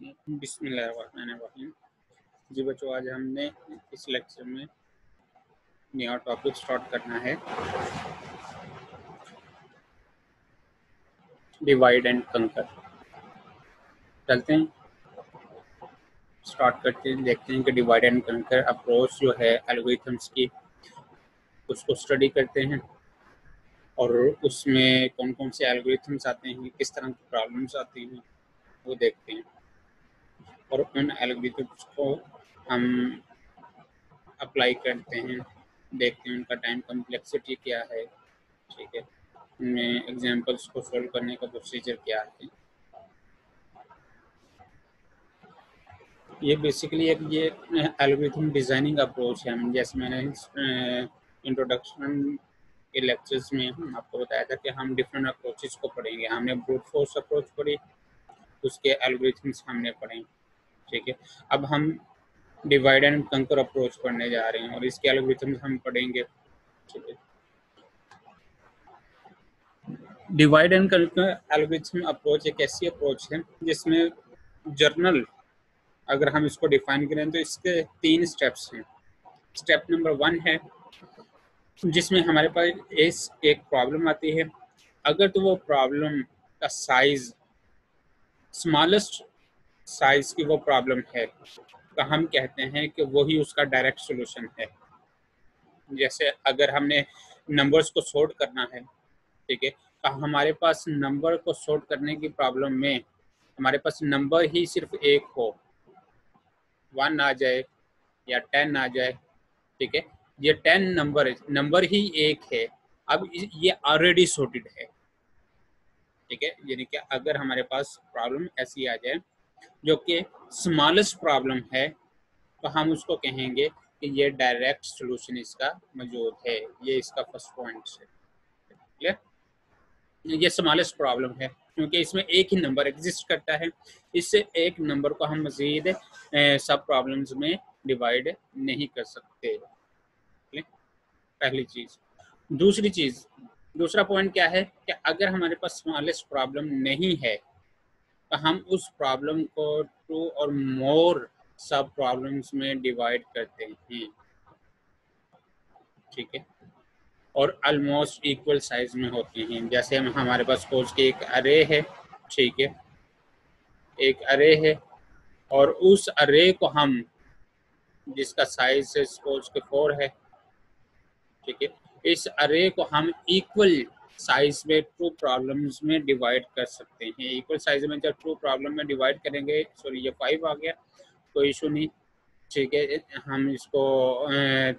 बिस्मिल्लाहिर्रहमानिर्रहीम। जी बच्चों, आज हमने इस लेक्चर में नया टॉपिक स्टार्ट करना है, डिवाइड एंड कंकर। चलते हैं, स्टार्ट करते हैं, देखते हैं कि डिवाइड एंड कंकर अप्रोच जो है एल्गोरिथम्स की, उसको स्टडी करते हैं और उसमें कौन कौन से एल्गोरिथम्स आते हैं, किस तरह की प्रॉब्लम्स आती हैं, वो देखते हैं और उन एल्गोरिथम्स को हम अप्लाई करते हैं, देखते हैं उनका टाइम कम्प्लेक्सिटी क्या है, ठीक है, उनमें एग्जाम्पल्स को सॉल्व करने का प्रोसीजर क्या है। ये बेसिकली एक ये एल्गोरिथम डिज़ाइनिंग अप्रोच है। जैसे मैंने इंट्रोडक्शन के लेक्चर्स में आपको बताया था कि हम डिफरेंट अप्रोचेस को पढ़ेंगे। हमने ब्रूट फोर्स अप्रोच पढ़ी, उसके एल्गोरिथम्स हमने पढ़े, ठीक है। अब हम डिवाइड एंड कंकर अप्रोच पढ़ने जा रहे हैं और इसके एल्गोरिथम्स हम पढ़ेंगे, ठीक है। डिवाइड एंड कंकर एल्गोरिथम अप्रोच एक ऐसी अप्रोच है जिसमें जर्नल, अगर हम इसको डिफाइन करें तो इसके 3 स्टेप्स हैं। स्टेप नंबर 1 है जिसमें हमारे पास एक प्रॉब्लम आती है। अगर तो वो प्रॉब्लम का साइज स्मॉलेस्ट साइज की वो प्रॉब्लम है तो हम कहते हैं कि वही उसका डायरेक्ट सॉल्यूशन है। जैसे अगर हमने नंबर्स को सॉर्ट करना है, ठीक है, तो हमारे पास नंबर को सॉर्ट करने की प्रॉब्लम में हमारे पास नंबर ही सिर्फ एक हो, 1 आ जाए या 10 आ जाए, ठीक है, ये 10 नंबर ही एक है। अब ये ऑलरेडी सॉर्टेड है, ठीक है। यानी कि अगर हमारे पास प्रॉब्लम ऐसी आ जाए जो कि स्मॉलेस्ट प्रॉब्लम है तो हम उसको कहेंगे कि ये डायरेक्ट सॉल्यूशन इसका मौजूद है। ये इसका फर्स्ट पॉइंट है, क्लियर। ये स्मॉलेस्ट प्रॉब्लम है क्योंकि इसमें एक ही नंबर एग्जिस्ट करता है। इससे एक नंबर को हम मजीद सब प्रॉब्लम्स में डिवाइड नहीं कर सकते, पहली चीज। दूसरा पॉइंट क्या है कि अगर हमारे पास स्मॉलेस्ट प्रॉब्लम नहीं है तो हम उस प्रॉब्लम को 2 और मोर सब प्रॉब्लम्स में डिवाइड करते हैं, ठीक है, और ऑलमोस्ट इक्वल साइज में होते हैं। जैसे हमारे पास सपोज के एक अरे है, ठीक है, एक अरे है और उस अरे को हम, जिसका साइज से सपोज के 4 है, ठीक है, इस अरे को हम इक्वल साइज में 2 प्रॉब्लम्स में डिवाइड कर सकते हैं। इक्वल साइज में जब 2 प्रॉब्लम में डिवाइड करेंगे, सॉरी ये 5 आ गया, कोई इशू नहीं, ठीक है, हम इसको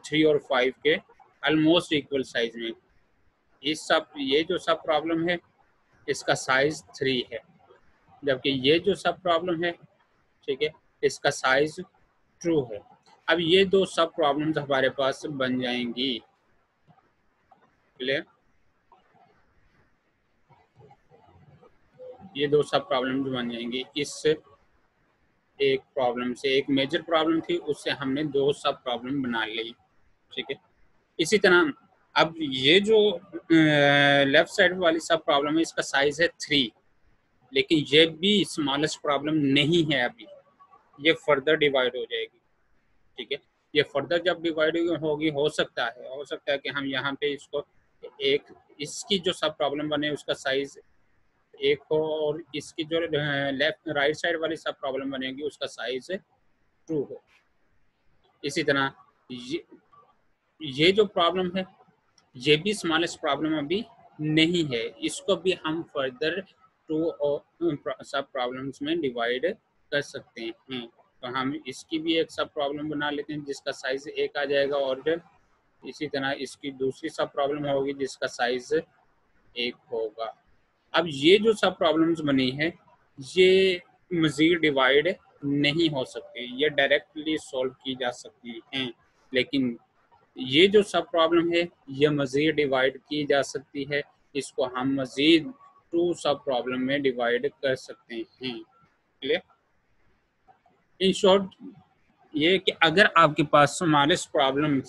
3 और 5 के ऑलमोस्ट इक्वल साइज में, ये जो सब प्रॉब्लम है इसका साइज 3 है, जबकि ये जो सब प्रॉब्लम है, ठीक है, इसका साइज 2 है। अब ये 2 सब प्रॉब्लम्स हमारे पास बन जाएंगी, क्लियर। ये 2 सब प्रॉब्लम्स बन जाएंगी। इस एक प्रॉब्लम से, एक मेजर प्रॉब्लम थी, उससे हमने 2 सब प्रॉब्लम बना ली, ठीक है। इसी तरह अब ये जो लेफ्ट साइड वाली सब प्रॉब्लम है इसका साइज है 3, लेकिन ये भी स्मॉलेस्ट प्रॉब्लम नहीं है। अभी ये फर्दर डिवाइड हो जाएगी, ठीक है। ये फर्दर जब डिवाइड होगी, हो सकता है कि हम यहाँ पे इसको एक, इसकी जो सब प्रॉब्लम बने उसका साइज 1 हो और इसकी जो लेफ्ट राइट साइड वाली सब प्रॉब्लम बनेगी उसका साइज 2 हो। इसी तरह ये जो प्रॉब्लम है ये भी स्मॉलेस्ट प्रॉब्लम अभी नहीं है, इसको भी हम फर्दर 2 सब प्रॉब्लम्स में डिवाइड कर सकते हैं। तो हम इसकी भी एक सब प्रॉब्लम बना लेते हैं जिसका साइज 1 आ जाएगा और इसी तरह इसकी दूसरी सब प्रॉब्लम होगी जिसका साइज 1 होगा। अब ये जो सब प्रॉब्लम्स बनी है ये मज़ीद डिवाइड नहीं हो सकती, ये डायरेक्टली सॉल्व की जा सकती हैं, लेकिन ये जो सब प्रॉब्लम है ये मज़ीद डिवाइड की जा सकती है। इसको हम मज़ीद 2 सब प्रॉब्लम में डिवाइड कर सकते हैं, क्लियर। इन शॉर्ट ये कि अगर आपके पास स्मॉलेस्ट प्रॉब्लम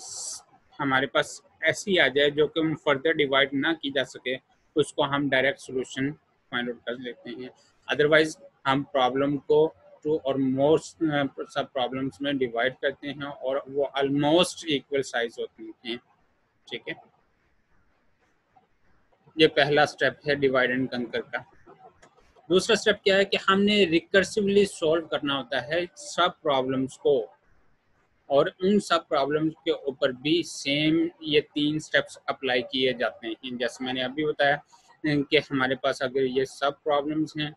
हमारे पास ऐसी आ जाए जो कि हम फर्दर डिवाइड ना की जा सके, उसको हम डायरेक्ट सॉल्यूशन फाइंड आउट कर लेते हैं। अदरवाइज हम प्रॉब्लम को टू और मोर सब प्रॉब्लम्स में डिवाइड करते हैं और वो ऑलमोस्ट इक्वल साइज होती हैं। ठीक है, ये पहला स्टेप है डिवाइड एंड कंकर का। दूसरा स्टेप क्या है कि हमने रिकर्सिवली सॉल्व करना होता है सब प्रॉब्लम्स को, और उन सब प्रॉब्लम्स के ऊपर भी सेम ये 3 स्टेप्स अप्लाई किए जाते हैं। जैसे मैंने अभी बताया कि हमारे पास अगर ये सब प्रॉब्लम्स हैं,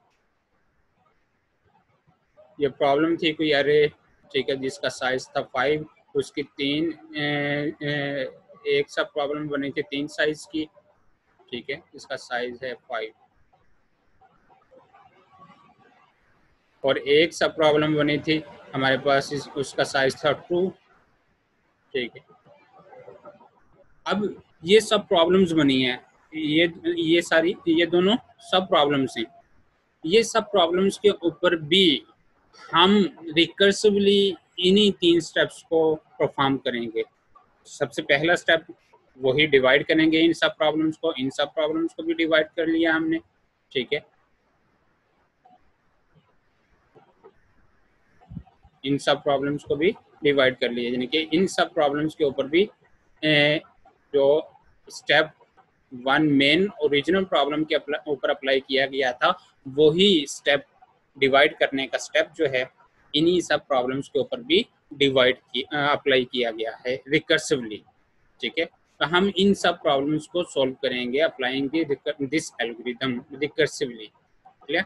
ये प्रॉब्लम थी कोई अरे, ठीक है, जिसका साइज था 5, उसकी 3 एक सब प्रॉब्लम बनी थी 3 साइज की। ठीक है, इसका साइज है 5, और एक सब प्रॉब्लम बनी थी हमारे पास उसका साइज था 2। ठीक है, अब ये सब प्रॉब्लम्स बनी है, ये सारी, ये दोनों सब प्रॉब्लम्स हैं। ये सब प्रॉब्लम्स के ऊपर भी हम रिकर्सिवली इन्हीं 3 स्टेप्स को परफॉर्म करेंगे। सबसे पहला स्टेप वही डिवाइड करेंगे इन सब प्रॉब्लम्स को, इन सब प्रॉब्लम्स को भी डिवाइड कर लिया हमने। ठीक है, इन सब प्रॉब्लम्स को भी डिवाइड कर लिया, यानी कि इन सब प्रॉब्लम्स के ऊपर भी जो स्टेप 1 मेन ओरिजिनल प्रॉब्लम के ऊपर अप्लाई किया गया था, वही स्टेप डिवाइड करने का स्टेप जो है इन्हीं सब प्रॉब्लम्स के ऊपर भी अप्लाई किया गया है रिकर्सिवली। ठीक है, तो हम इन सब प्रॉब्लम्स को सॉल्व करेंगे applying this algorithm recursively. Clear?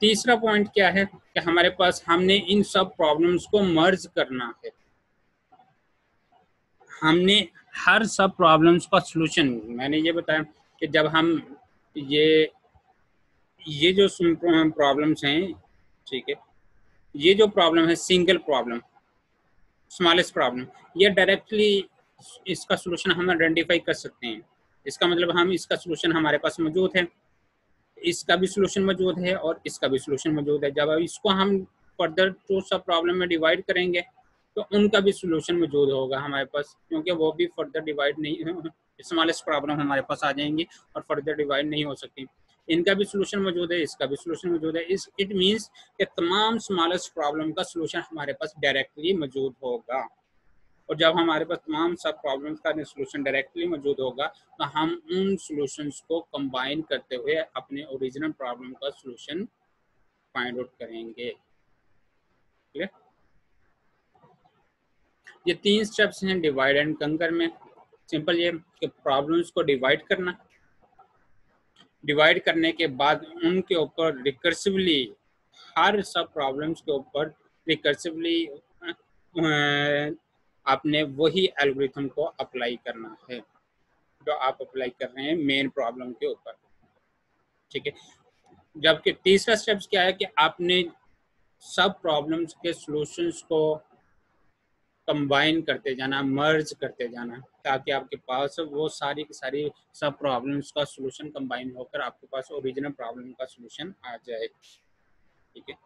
तीसरा पॉइंट क्या है कि हमारे पास हमने इन सब प्रॉब्लम्स को मर्ज करना है। हमने हर सब प्रॉब्लम्स का सॉल्यूशन, मैंने ये बताया कि जब हम ये जो प्रॉब्लम्स हैं, ठीक है, ये जो प्रॉब्लम है सिंगल प्रॉब्लम, स्मॉलेस्ट प्रॉब्लम, ये डायरेक्टली इसका सॉल्यूशन हम आइडेंटिफाई कर सकते हैं। इसका मतलब हम इसका सॉल्यूशन हमारे पास मौजूद है, इसका भी सॉल्यूशन मौजूद है और इसका भी सॉल्यूशन मौजूद है। जब इसको हम फर्दर टू सब प्रॉब्लम में डिवाइड करेंगे तो उनका भी सॉल्यूशन मौजूद होगा हमारे पास, क्योंकि वो भी फर्दर डिवाइड नहीं, स्मॉलेस्ट प्रॉब्लम हमारे पास आ जाएंगी और फर्दर डिवाइड नहीं हो सकती। इनका भी सॉल्यूशन मौजूद है, इसका भी सॉल्यूशन मौजूद है। इट मीन्स कि तमाम स्मॉलेस्ट प्रॉब्लम का सॉल्यूशन हमारे पास डायरेक्टली मौजूद होगा। और जब हमारे पास तमाम सब प्रॉब्लम्स का सॉल्यूशन डायरेक्टली मौजूद होगा तो हम उन सॉल्यूशंस को कंबाइन करते हुए अपने ओरिजिनल प्रॉब्लम का सॉल्यूशन फाइंड आउट करेंगे। क्लियर? ये 3 स्टेप्स हैं डिवाइड एंड कंकर में। सिंपल ये कि प्रॉब्लम्स को डिवाइड करना, डिवाइड करने के बाद उनके ऊपर रिकर्सिवली, हर सब प्रॉब्लम्स के ऊपर रिकर्सिवली आपने वही एल्गोरिथम को अप्लाई करना है जो आप अप्लाई कर रहे हैं मेन प्रॉब्लम के ऊपर। ठीक है, जबकि तीसरा स्टेप्स क्या है कि आपने सब प्रॉब्लम्स के सॉल्यूशंस को कंबाइन करते जाना, मर्ज करते जाना, ताकि आपके पास वो सारी की सारी सब प्रॉब्लम्स का सॉल्यूशन कंबाइन होकर आपके पास ओरिजिनल प्रॉब्लम का सॉल्यूशन आ जाए। ठीक है,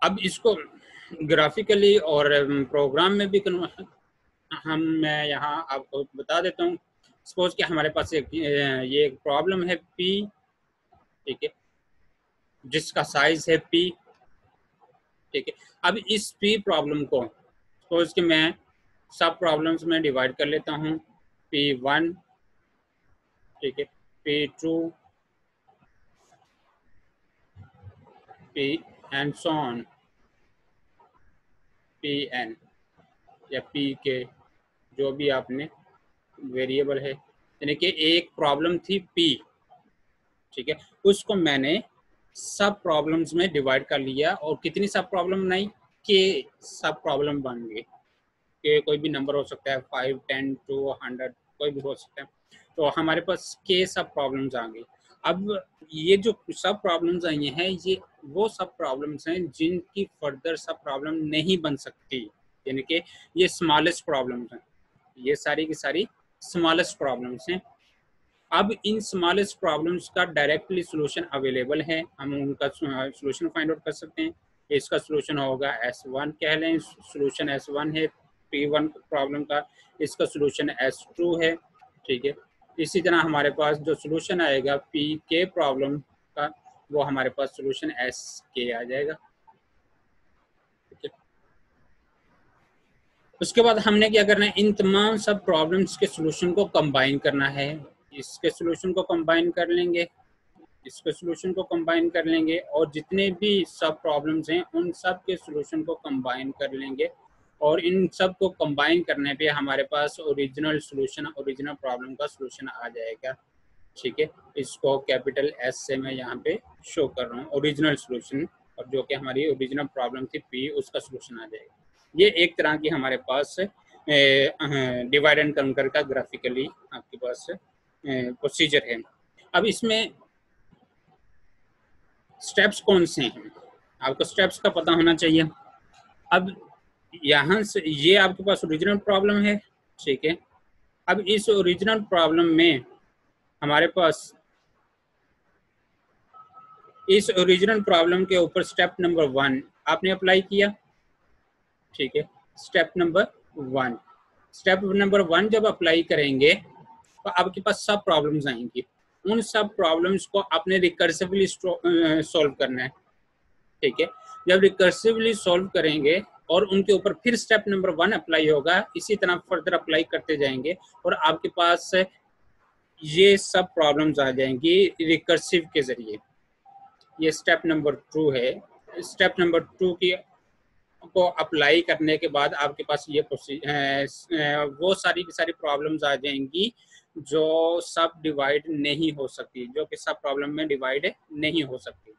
अब इसको ग्राफिकली और प्रोग्राम में भी मैं यहाँ आपको बता देता हूँ। सपोज कि हमारे पास ये एक प्रॉब्लम है पी, ठीक है, जिसका साइज है पी। ठीक है, अब इस पी प्रॉब्लम को सपोज कि मैं सब प्रॉब्लम्स में डिवाइड कर लेता हूँ, P1, ठीक है, P2, P and so on, Pn या P के जो भी आपने वेरिएबल है, यानी कि एक प्रॉब्लम थी P, ठीक है, उसको मैंने सब प्रॉब्लम्स में डिवाइड कर लिया और कितनी सब प्रॉब्लम बनाई, के सब प्रॉब्लम बन गई। के कोई भी नंबर हो सकता है, 5, 10, 2, 100, कोई भी हो सकता है। तो हमारे पास के सब प्रॉब्लम्स आ गई। अब ये जो सब प्रॉब्लम्स आई हैं, ये वो सब प्रॉब्लम्स हैं जिनकी फर्दर सब प्रॉब्लम नहीं बन सकती, यानी कि ये स्मॉलेस्ट प्रॉब्लम्स हैं, ये सारी की सारी स्मॉलेस्ट प्रॉब्लम्स हैं। अब इन स्मॉलेस्ट प्रॉब्लम्स का डायरेक्टली सॉल्यूशन अवेलेबल है, हम उनका सॉल्यूशन फाइंड आउट कर सकते हैं। इसका सॉल्यूशन होगा S1 कह लें, सॉल्यूशन S1 है P1 प्रॉब्लम का, इसका सॉल्यूशन S2 है। ठीक है, इसी तरह हमारे पास जो सॉल्यूशन आएगा P के प्रॉब्लम का, वो हमारे पास सोल्यूशन एस के आ जाएगा। ठीक है, उसके बाद हमने क्या करना है, इन तमाम सब प्रॉब्लम्स के सोल्यूशन को कंबाइन करना है। इसके सोल्यूशन को कंबाइन कर लेंगे, इसके सोल्यूशन को कंबाइन कर लेंगे, और जितने भी सब प्रॉब्लम्स हैं उन सब के सोल्यूशन को कंबाइन कर लेंगे, और इन सब को कंबाइन करने पे हमारे पास ओरिजिनल सोल्यूशन, ओरिजिनल प्रॉब्लम का सोल्यूशन आ जाएगा। ठीक है, इसको कैपिटल एस से मैं यहाँ पे शो कर रहा हूँ, ओरिजिनल सोल्यूशन, और जो कि हमारी ओरिजिनल प्रॉब्लम थी पी, उसका सोल्यूशन आ जाएगा। ये एक तरह की हमारे पास डिवाइड एंड कंकर का ग्राफिकली आपके पास प्रोसीजर है। अब इसमें स्टेप्स कौन से हैं, आपको स्टेप्स का पता होना चाहिए। अब यहाँ से ये आपके पास ओरिजिनल प्रॉब्लम है। ठीक है, अब इस ओरिजिनल प्रॉब्लम में हमारे पास इस ओरिजिनल प्रॉब्लम के ऊपर स्टेप नंबर 1 आपने अप्लाई किया। ठीक है, स्टेप नंबर 1, स्टेप नंबर 1 जब अप्लाई करेंगे तो आपके पास सब प्रॉब्लम्स आएंगी। उन सब प्रॉब्लम्स को आपने रिकर्सिवली सॉल्व करना है। ठीक है, जब रिकर्सिवली सॉल्व करेंगे और उनके ऊपर फिर स्टेप नंबर 1 अप्लाई होगा, इसी तरह फर्दर अप्लाई करते जाएंगे और आपके पास ये सब प्रॉब्लम्स आ जाएंगी रिकर्सिव के जरिए। ये स्टेप नंबर 2 है। स्टेप नंबर 2 की को अप्लाई करने के बाद आपके पास ये वो सारी की सारी प्रॉब्लम्स आ जाएंगी जो सब डिवाइड नहीं हो सकती, जो कि सब प्रॉब्लम में डिवाइड नहीं हो सकती।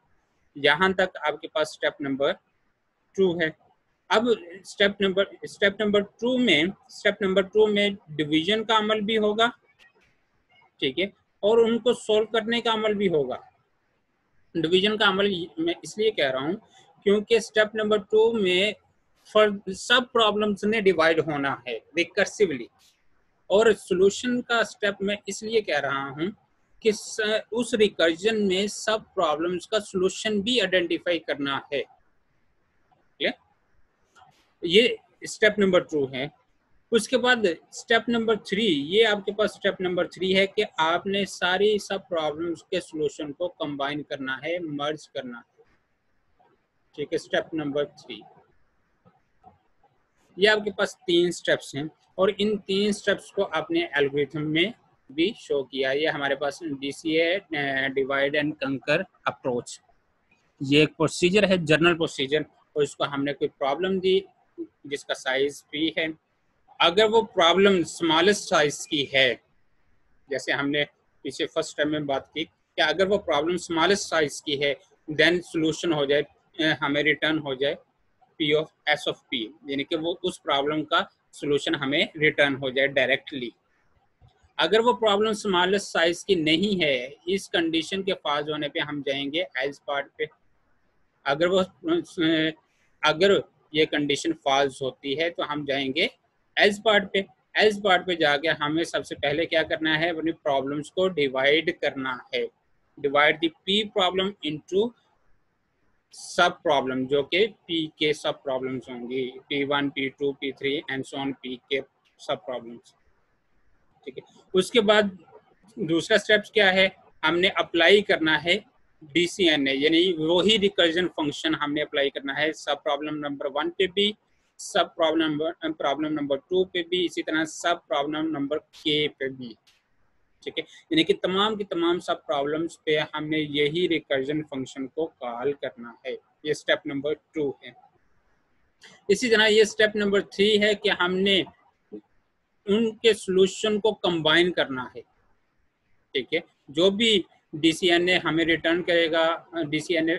यहाँ तक आपके पास स्टेप नंबर 2 है। अब स्टेप नंबर 2 में डिवीजन का अमल भी होगा। ठीक है, और उनको सोल्व करने का अमल भी होगा। डिवीजन का अमल मैं इसलिए कह रहा हूँ क्योंकि स्टेप नंबर 2 में सब प्रॉब्लम्स ने डिवाइड होना है रिकर्सिवली, और सॉल्यूशन का स्टेप मैं इसलिए कह रहा हूँ कि उस रिकर्जन में सब प्रॉब्लम्स का सॉल्यूशन भी आइडेंटिफाई करना है। ये स्टेप नंबर 2 है। उसके बाद स्टेप नंबर 3, ये आपके पास स्टेप नंबर 3 है कि आपने सारी सब प्रॉब्लम्स के सॉल्यूशन को कंबाइन करना है, मर्ज करना है। ठीक है, स्टेप नंबर 3, ये आपके पास 3 स्टेप्स हैं, और इन 3 स्टेप्स को आपने एल्गोरिथम में भी शो किया। ये हमारे पास DCA divide and conquer approach, ये एक प्रोसीजर है, जर्नल प्रोसीजर, और इसको हमने कोई प्रॉब्लम दी जिसका साइज P है। अगर वो प्रॉब्लम स्मॉलेस्ट साइज की है, जैसे हमने पीछे फर्स्ट टाइम में बात की कि अगर वो प्रॉब्लम स्मॉलेस्ट साइज की है, देन सॉल्यूशन हो जाए, हमें रिटर्न हो जाए P of S of P, यानी कि वो उस प्रॉब्लम का सॉल्यूशन हमें रिटर्न हो जाए डायरेक्टली। अगर वो प्रॉब्लम स्मॉलेस्ट साइज की नहीं है, इस कंडीशन के पास होने पे हम जाएंगे एल्स पार्ट पे। अगर ये कंडीशन फॉल्स होती है तो हम जाएंगे एल्स पार्ट पे। एल्स पार्ट पे जाके हमें सबसे पहले क्या करना है, अपनी प्रॉब्लम्स को डिवाइड करना है। Divide the P problem into सब प्रॉब्लम, जो कि पी के सब प्रॉब्लम्स होंगी, P1 P2 P3 and so on, P के सब प्रॉब्लम्स। ठीक है, उसके बाद दूसरा स्टेप्स क्या है, हमने अप्लाई करना है DCNA, यानी वही रिकर्जन फंक्शन हमने अप्लाई करना है सब प्रॉब्लम नंबर 1 पे भी, सब प्रॉब्लम नंबर 2 पे भी, इसी तरह सब प्रॉब्लम नंबर K पे भी। ठीक है, यानी कि तमाम की तमाम सब प्रॉब्लम्स पे हमने यही रिकर्जन फंक्शन को कॉल करना है। ये स्टेप नंबर 2 है। इसी तरह ये स्टेप नंबर 3 है कि हमने उनके सॉल्यूशन को कंबाइन करना है। ठीक है, जो भी DCNA हमें रिटर्न करेगा, DCNA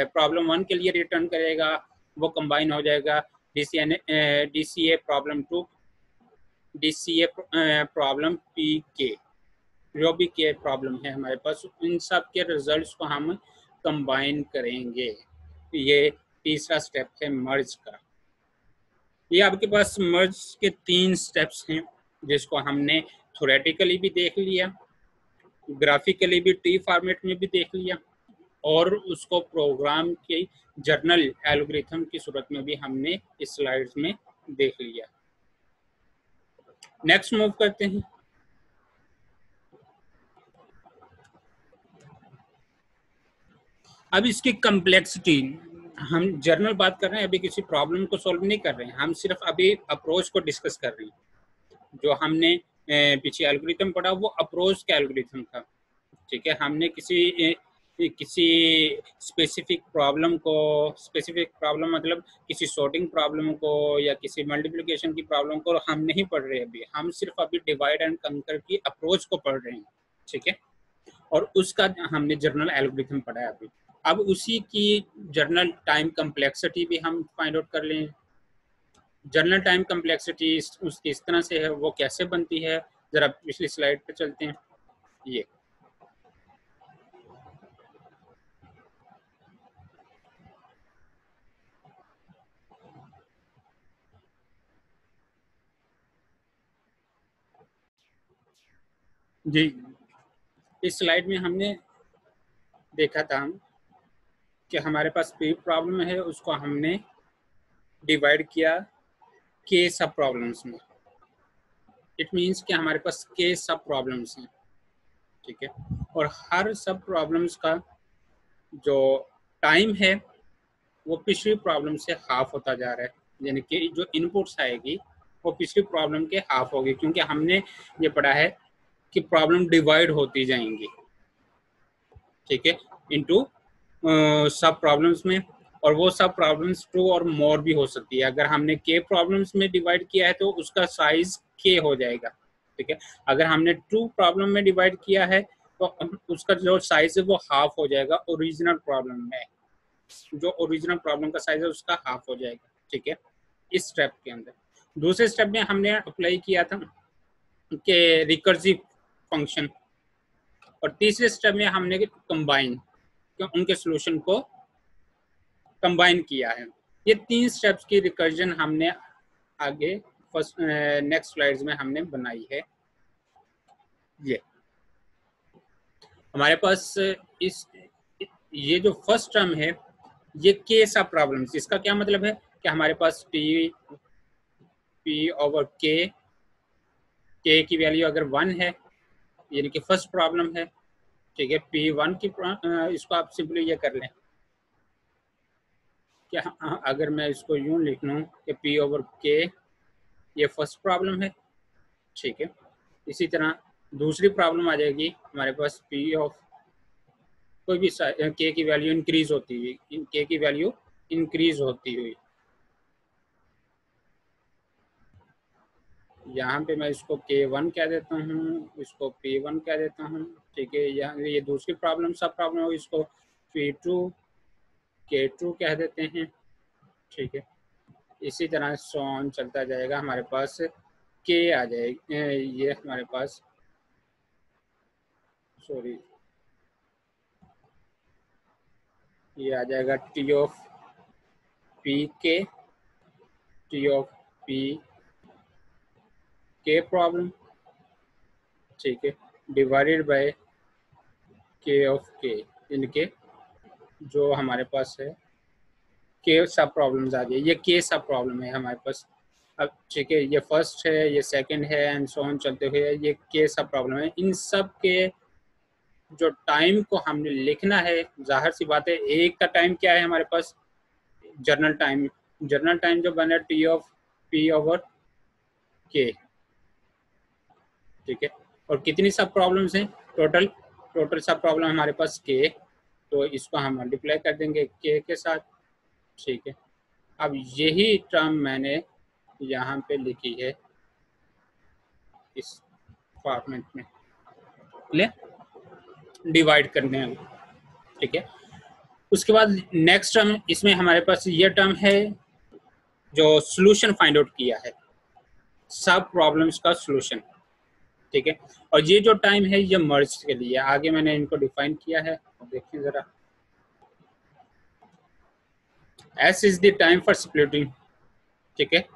प्रॉब्लम 1 के लिए रिटर्न करेगा, वो कंबाइन हो जाएगा DCA problem 2, DCA problem PK, जो भी के प्रॉब्लम है हमारे पास, इन सब के रिजल्ट्स को हम कंबाइन करेंगे। ये तीसरा स्टेप है मर्ज का। ये आपके पास मर्ज के 3 स्टेप्स हैं, जिसको हमने थ्योरेटिकली भी देख लिया, ग्राफिकली भी T फॉर्मेट में भी देख लिया, और उसको प्रोग्राम की जर्नल एल्गोरिथम की सूरत में भी हमने इस स्लाइड्स में देख लिया। नेक्स्ट मूव करते हैं। अब इसकी कम्प्लेक्सिटी, हम जर्नल बात कर रहे हैं, अभी किसी प्रॉब्लम को सॉल्व नहीं कर रहे हैं, हम सिर्फ अभी अप्रोच को डिस्कस कर रहे हैं। जो हमने पीछे एल्गोरिथम पढ़ा वो अप्रोच का एल्गोरिथम था, ठीक है। हमने किसी स्पेसिफिक प्रॉब्लम को, स्पेसिफिक प्रॉब्लम मतलब किसी सॉर्टिंग प्रॉब्लम को या किसी मल्टीप्लिकेशन की प्रॉब्लम को हम नहीं पढ़ रहे अभी, हम सिर्फ अभी डिवाइड एंड कंकर की अप्रोच को पढ़ रहे हैं, ठीक है। और उसका हमने जर्नल एल्गोरिथम पढ़ा है अभी। अब उसी की जर्नल टाइम कम्प्लेक्सिटी भी हम फाइंड आउट कर लें। जर्नल टाइम कम्प्लेक्सिटी उसकी इस तरह से है, वो कैसे बनती है, जरा पिछली स्लाइड पे चलते हैं। ये जी, इस स्लाइड में हमने देखा था हम कि हमारे पास पी प्रॉब्लम है, उसको हमने डिवाइड किया के सब प्रॉब्लम्स में। इट मीन्स कि हमारे पास के सब प्रॉब्लम्स हैं, ठीक है। और हर सब प्रॉब्लम्स का जो टाइम है वो पिछली प्रॉब्लम से हाफ होता जा रहा है, यानी कि जो इनपुट्स आएगी वो पिछली प्रॉब्लम के हाफ होगी, क्योंकि हमने ये पढ़ा है कि प्रॉब्लम डिवाइड होती जाएंगी, ठीक है, इनटू सब प्रॉब्लम्स में। और वो सब प्रॉब्लम्स टू और मोर भी हो सकती है। अगर हमने के प्रॉब्लम्स में डिवाइड किया है तो उसका साइज के हो जाएगा, ठीक है। अगर हमने टू प्रॉब्लम में डिवाइड किया है तो उसका जो साइज है वो हाफ हो जाएगा ओरिजिनल प्रॉब्लम में, जो ओरिजिनल प्रॉब्लम का साइज है उसका हाफ हो जाएगा, ठीक है, इस स्टेप के अंदर। दूसरे स्टेप में हमने अप्लाई किया था कि रिकर्सिव फंक्शन, और तीसरे स्टेप में हमने कंबाइन, उनके सॉल्यूशन को कंबाइन किया है। ये तीन स्टेप्स की रिकर्जन हमने आगे फर्स्ट नेक्स्ट स्लाइड्स में हमने बनाई है। ये हमारे पास इस ये जो फर्स्ट टर्म है ये के सब प्रॉब्लम्स, इसका क्या मतलब है कि हमारे पास पी ओवर के की वैल्यू अगर 1 है, यानी कि फर्स्ट प्रॉब्लम है, ठीक है। P1 की इसको आप सिंपली ये कर लें कि अगर मैं इसको यूं लिख लूँ कि P ओवर के ये फर्स्ट प्रॉब्लम है, ठीक है। इसी तरह दूसरी प्रॉब्लम आ जाएगी हमारे पास P ऑफ कोई भी के की वैल्यू इंक्रीज होती हुई, के की वैल्यू इंक्रीज होती हुई, यहाँ पे मैं इसको K1 कह देता हूँ, इसको P1 कह देता हूँ, ठीक है। यहाँ ये दूसरी प्रॉब्लम सब प्रॉब्लम हो, इसको P2 K2 कह देते हैं, ठीक है। इसी तरह सॉन चलता जाएगा, हमारे पास के आ जाएगी, ये हमारे पास सॉरी ये आ जाएगा टी ऑफ पी के, टी ऑफ पी के प्रॉब्लम, ठीक है, डिवाइडेड बाय के ऑफ के, इनके जो हमारे पास है के सब प्रॉब्लम्स आ गए। ये के सब प्रॉब्लम है हमारे पास। अब ठीक है, ये फर्स्ट है, ये सेकंड है एंड सो ऑन चलते हुए ये के सब प्रॉब्लम है। इन सब के जो टाइम को हमने लिखना है, जाहिर सी बात है एक का टाइम क्या है हमारे पास, जर्नल टाइम। जर्नल टाइम जो बना टी ऑफ पी ओवर के, ठीक है। और कितनी सब प्रॉब्लम्स हैं टोटल सब प्रॉब्लम हमारे पास के, तो इसको हम मल्टीप्लाई कर देंगे के साथ, ठीक है। अब यही टर्म मैंने यहाँ पे लिखी है इस फॉर्मेट में, डिवाइड करने हैं, ठीक है। उसके बाद नेक्स्ट टर्म इसमें हमारे पास ये टर्म है जो सॉल्यूशन फाइंड आउट किया है, सब प्रॉब्लम्स का सॉल्यूशन, ठीक है। और ये जो टाइम है ये मर्ज के लिए, आगे मैंने इनको डिफाइन किया है, देखिए जरा। S is the time for splitting, ठीक है,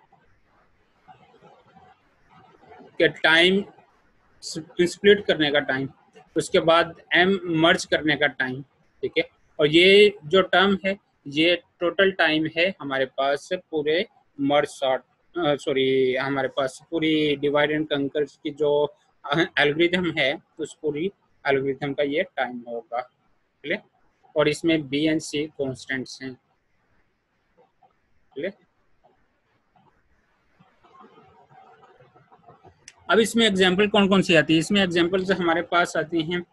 कि टाइम स्प्लिट करने का टाइम, उसके बाद एम मर्ज करने का टाइम, ठीक है। और ये जो टर्म है ये टोटल टाइम है हमारे पास पूरे मर्ज शॉर्ट सॉरी हमारे पास पूरी डिवाइड एंड कंकर की जो एल्गोरिथम है उस पूरी एल्गोरिथम का ये टाइम होगा, क्लियर। और इसमें बी एंड सी कॉन्स्टेंट्स हैं। क्लियर? अब इसमें एग्जाम्पल कौन कौन सी आती है? इसमें एग्जाम्पल जो हमारे पास आती हैं,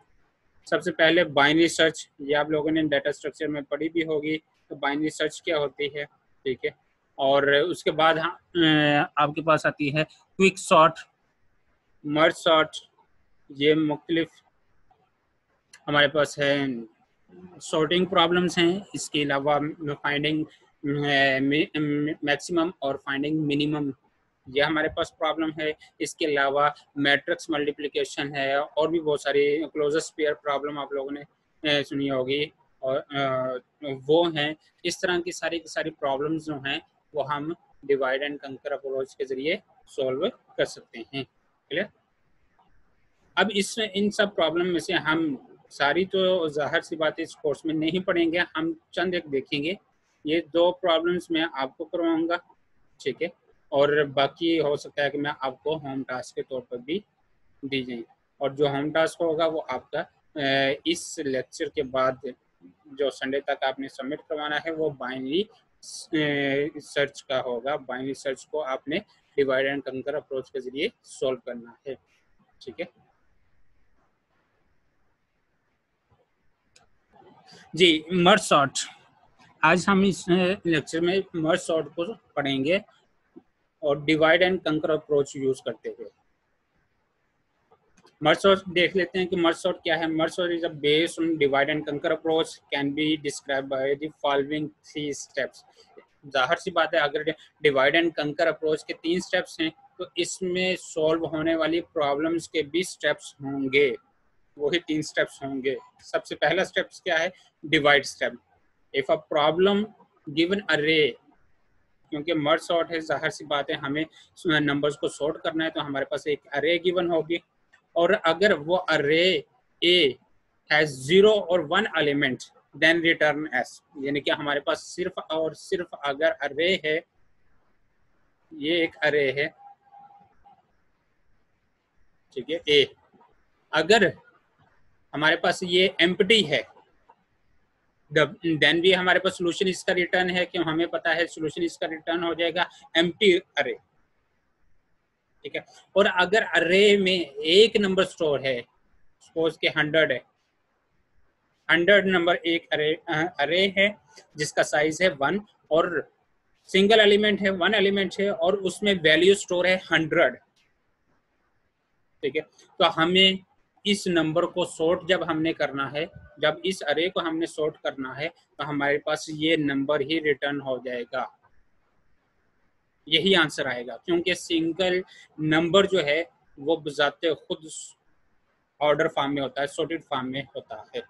सबसे पहले बाइनरी सर्च, ये आप लोगों ने डाटा स्ट्रक्चर में पढ़ी भी होगी। तो बाइनरी सर्च क्या होती है, ठीक है। और उसके बाद आपके पास आती है क्विक सॉर्ट, मर्ज सॉर्ट, ये मुख्तलिफ हमारे पास है सॉर्टिंग प्रॉब्लम्स हैं। इसके अलावा फाइंडिंग मैक्सिमम और फाइंडिंग मिनिमम, ये हमारे पास प्रॉब्लम है। इसके अलावा मैट्रिक्स मल्टीप्लिकेशन है, और भी बहुत सारी क्लोजेस्ट पेयर प्रॉब्लम आप लोगों ने सुनी होगी, और वो हैं। इस तरह की सारी प्रॉब्लम्स जो हैं वो हम डिवाइड एंड कंकर अप्रोच के ज़रिए सॉल्व कर सकते हैं। क्लियर? अब इसमें इन सब प्रॉब्लम में से हम सारी तो ज़ाहिर सी बात है इस कोर्स में नहीं पढ़ेंगे, हम चंद एक देखेंगे। ये 2 प्रॉब्लम्स मैं आपको करवाऊंगा, ठीक है, और बाकी हो सकता है कि मैं आपको होम टास्क के तौर पर भी दी जाए। और जो होम टास्क होगा वो आपका इस लेक्चर के बाद जो संडे तक आपने सबमिट करवाना है वो बाइनरी सर्च का होगा। बाइनरी सर्च को आपने डिवाइड एंड कंकर अप्रोच के जरिए सॉल्व करना है, ठीक है जी। मर्ज सॉर्ट, आज हम इस लेक्चर में मर्ज सॉर्ट को पढ़ेंगे और divide and conquer approach use करते हुए। मर्ज सॉर्ट देख लेते हैं कि मर्ज सॉर्ट क्या है। Merge sort is a based on divide and conquer approach, can be describe by the following 3 steps. जाहिर सी बात है, अगर डिवाइड एंड कंकर अप्रोच के 3 स्टेप्स हैं तो इसमें सॉल्व होने वाली प्रॉब्लम्स के भी स्टेप्स होंगे, वही 3 स्टेप्स होंगे। सबसे पहला स्टेप्स क्या है? Divide step. If a problem given अरे, क्योंकि मर्ज सॉर्ट है, जाहिर सी बात है हमें नंबर्स को सॉर्ट करना है, तो हमारे पास एक अरे गिवन होगी। और अगर वो अरे ए हैज 0 और 1 एलिमेंट देन रिटर्न एस, यानी कि हमारे पास सिर्फ और सिर्फ अगर अरे है, ये एक अरे है, ठीक है ए, अगर हमारे पास ये एम्प्टी है देन भी हमारे पास सोल्यूशन इसका रिटर्न है, क्यों हमें पता है सोल्यूशन इसका रिटर्न हो जाएगा एम्प्टी अरे, ठीक है। और अगर अरे में एक नंबर स्टोर है, सपोज के 100 है, 100 नंबर एक अरे है जिसका साइज है 1 और सिंगल एलिमेंट है, 1 एलिमेंट है और उसमें वैल्यू स्टोर है 100, ठीक है। तो हमें इस नंबर को सॉर्ट जब हमने करना है, जब इस अरे को हमने सॉर्ट करना है, तो हमारे पास ये नंबर ही रिटर्न हो जाएगा, यही आंसर आएगा, क्योंकि सिंगल नंबर जो है वो बजाते खुद ऑर्डर फॉर्म में होता है, सॉर्टेड फॉर्म में होता है।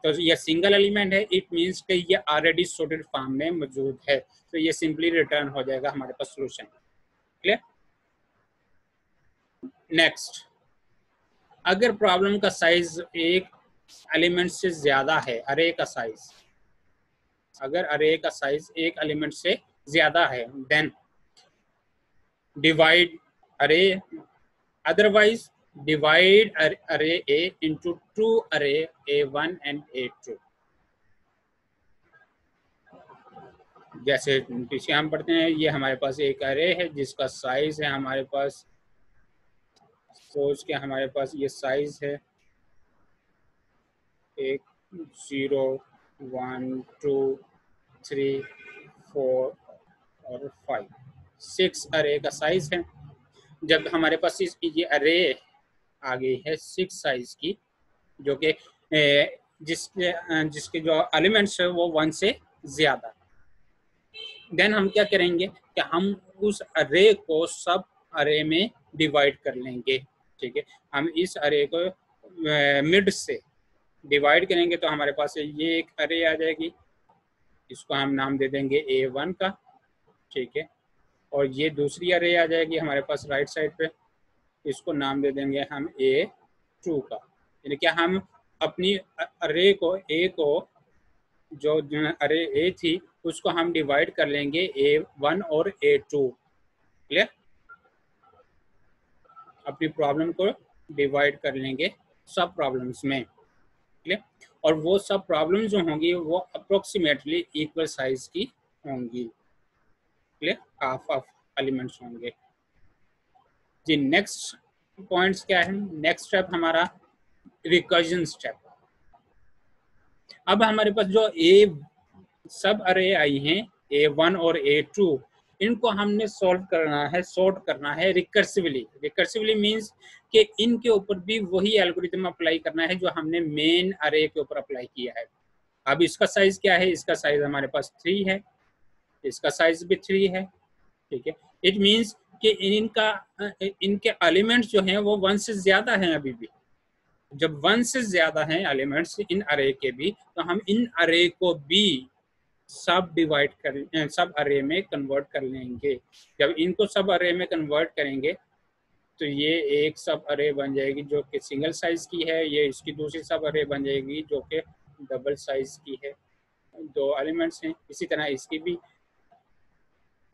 तो ये सिंगल एलिमेंट है, इट मींस कि ये ऑलरेडी सॉर्टेड फॉर्म में मौजूद है, तो ये सिंपली रिटर्न हो जाएगा हमारे पास सॉल्यूशन। क्लियर? नेक्स्ट, अगर प्रॉब्लम का साइज एक एलिमेंट से ज्यादा है, अरे का साइज, अगर अरे का साइज एक एलिमेंट से ज्यादा है, देन डिवाइड अरे, otherwise divide array A into 2 array A1 and A2। जैसे पीछे हम पढ़ते हैं, ये हमारे पास एक अरे है जिसका साइज है हमारे पास, सोच के हमारे पास ये साइज है 1 0 1 2 3 4 और 5, 6 अरे का साइज है। जब हमारे पास ये अरे आ गई है 6 साइज की, जो कि जिसके जो एलिमेंट्स है वो 1 से ज्यादा, देन हम क्या करेंगे कि हम उस अरे को सब अरे में डिवाइड कर लेंगे, ठीक है। हम इस अरे को मिड से डिवाइड करेंगे तो हमारे पास ये एक अरे आ जाएगी, इसको हम नाम दे देंगे A1 का, ठीक है। और ये दूसरी अरे आ जाएगी हमारे पास राइट साइड पे, इसको नाम दे देंगे हम A2 का, यानी कि हम अपनी अरे को ए को जो अरे ए थी उसको हम डिवाइड कर लेंगे A1 और A2। क्लियर? अपनी प्रॉब्लम को डिवाइड कर लेंगे सब प्रॉब्लम्स में। क्लियर? और वो सब प्रॉब्लम जो होंगी वो अप्रोक्सीमेटली इक्वल साइज की होंगी, क्लियर, हाफ ऑफ एलिमेंट्स होंगे जी। नेक्स्ट पॉइंट्स क्या है, नेक्स्ट स्टेप हमारा रिकर्जन स्टेप। अब हमारे पास जो ए सब अरे आई हैं A1 और A2, इनको हमने सॉल्व करना है, सॉर्ट करना है रिकर्सिवली। रिकर्सिवली मींस कि इनके ऊपर भी वही एल्गोरिथम अप्लाई करना है जो हमने मेन अरे के ऊपर अप्लाई किया है। अब इसका साइज क्या है, इसका साइज हमारे पास 3 है, इसका साइज भी 3 है, ठीक है। इट मींस कि इनके एलिमेंट्स जो हैं वो 1 से ज्यादा हैं अभी भी। जब 1 से ज्यादा हैं एलिमेंट्स इन अरे के भी, तो हम इन अरे को भी सब डिवाइड कर, सब अरे में कन्वर्ट कर लेंगे। जब इनको सब अरे में कन्वर्ट करेंगे तो ये एक सब अरे बन जाएगी जो कि सिंगल साइज की है, ये इसकी दूसरी सब अरे बन जाएगी जो कि डबल साइज की है, 2 एलिमेंट्स हैं। इसी तरह इसकी भी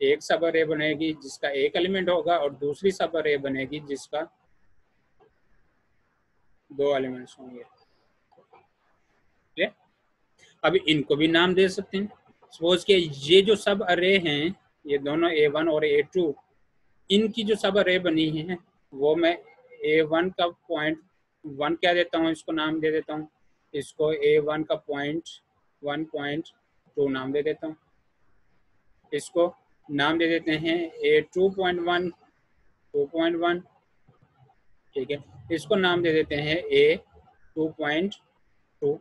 एक सब अरे बनेगी जिसका एक एलिमेंट होगा और दूसरी सब अरे बनेगी जिसका 2 एलिमेंट्स होंगे। अब इनको भी नाम दे सकते हैं। सपोज के ये जो सब अरे हैं, ये दोनों A1 और A2, इनकी जो सब अरे बनी है वो मैं A1 का पॉइंट 1 क्या देता हूँ, इसको नाम दे देता हूँ, इसको A1 का पॉइंट 1.2 नाम दे देता हूँ, इसको नाम दे देते हैं A2.1 2.1, ठीक है, इसको नाम दे देते हैं A2.2।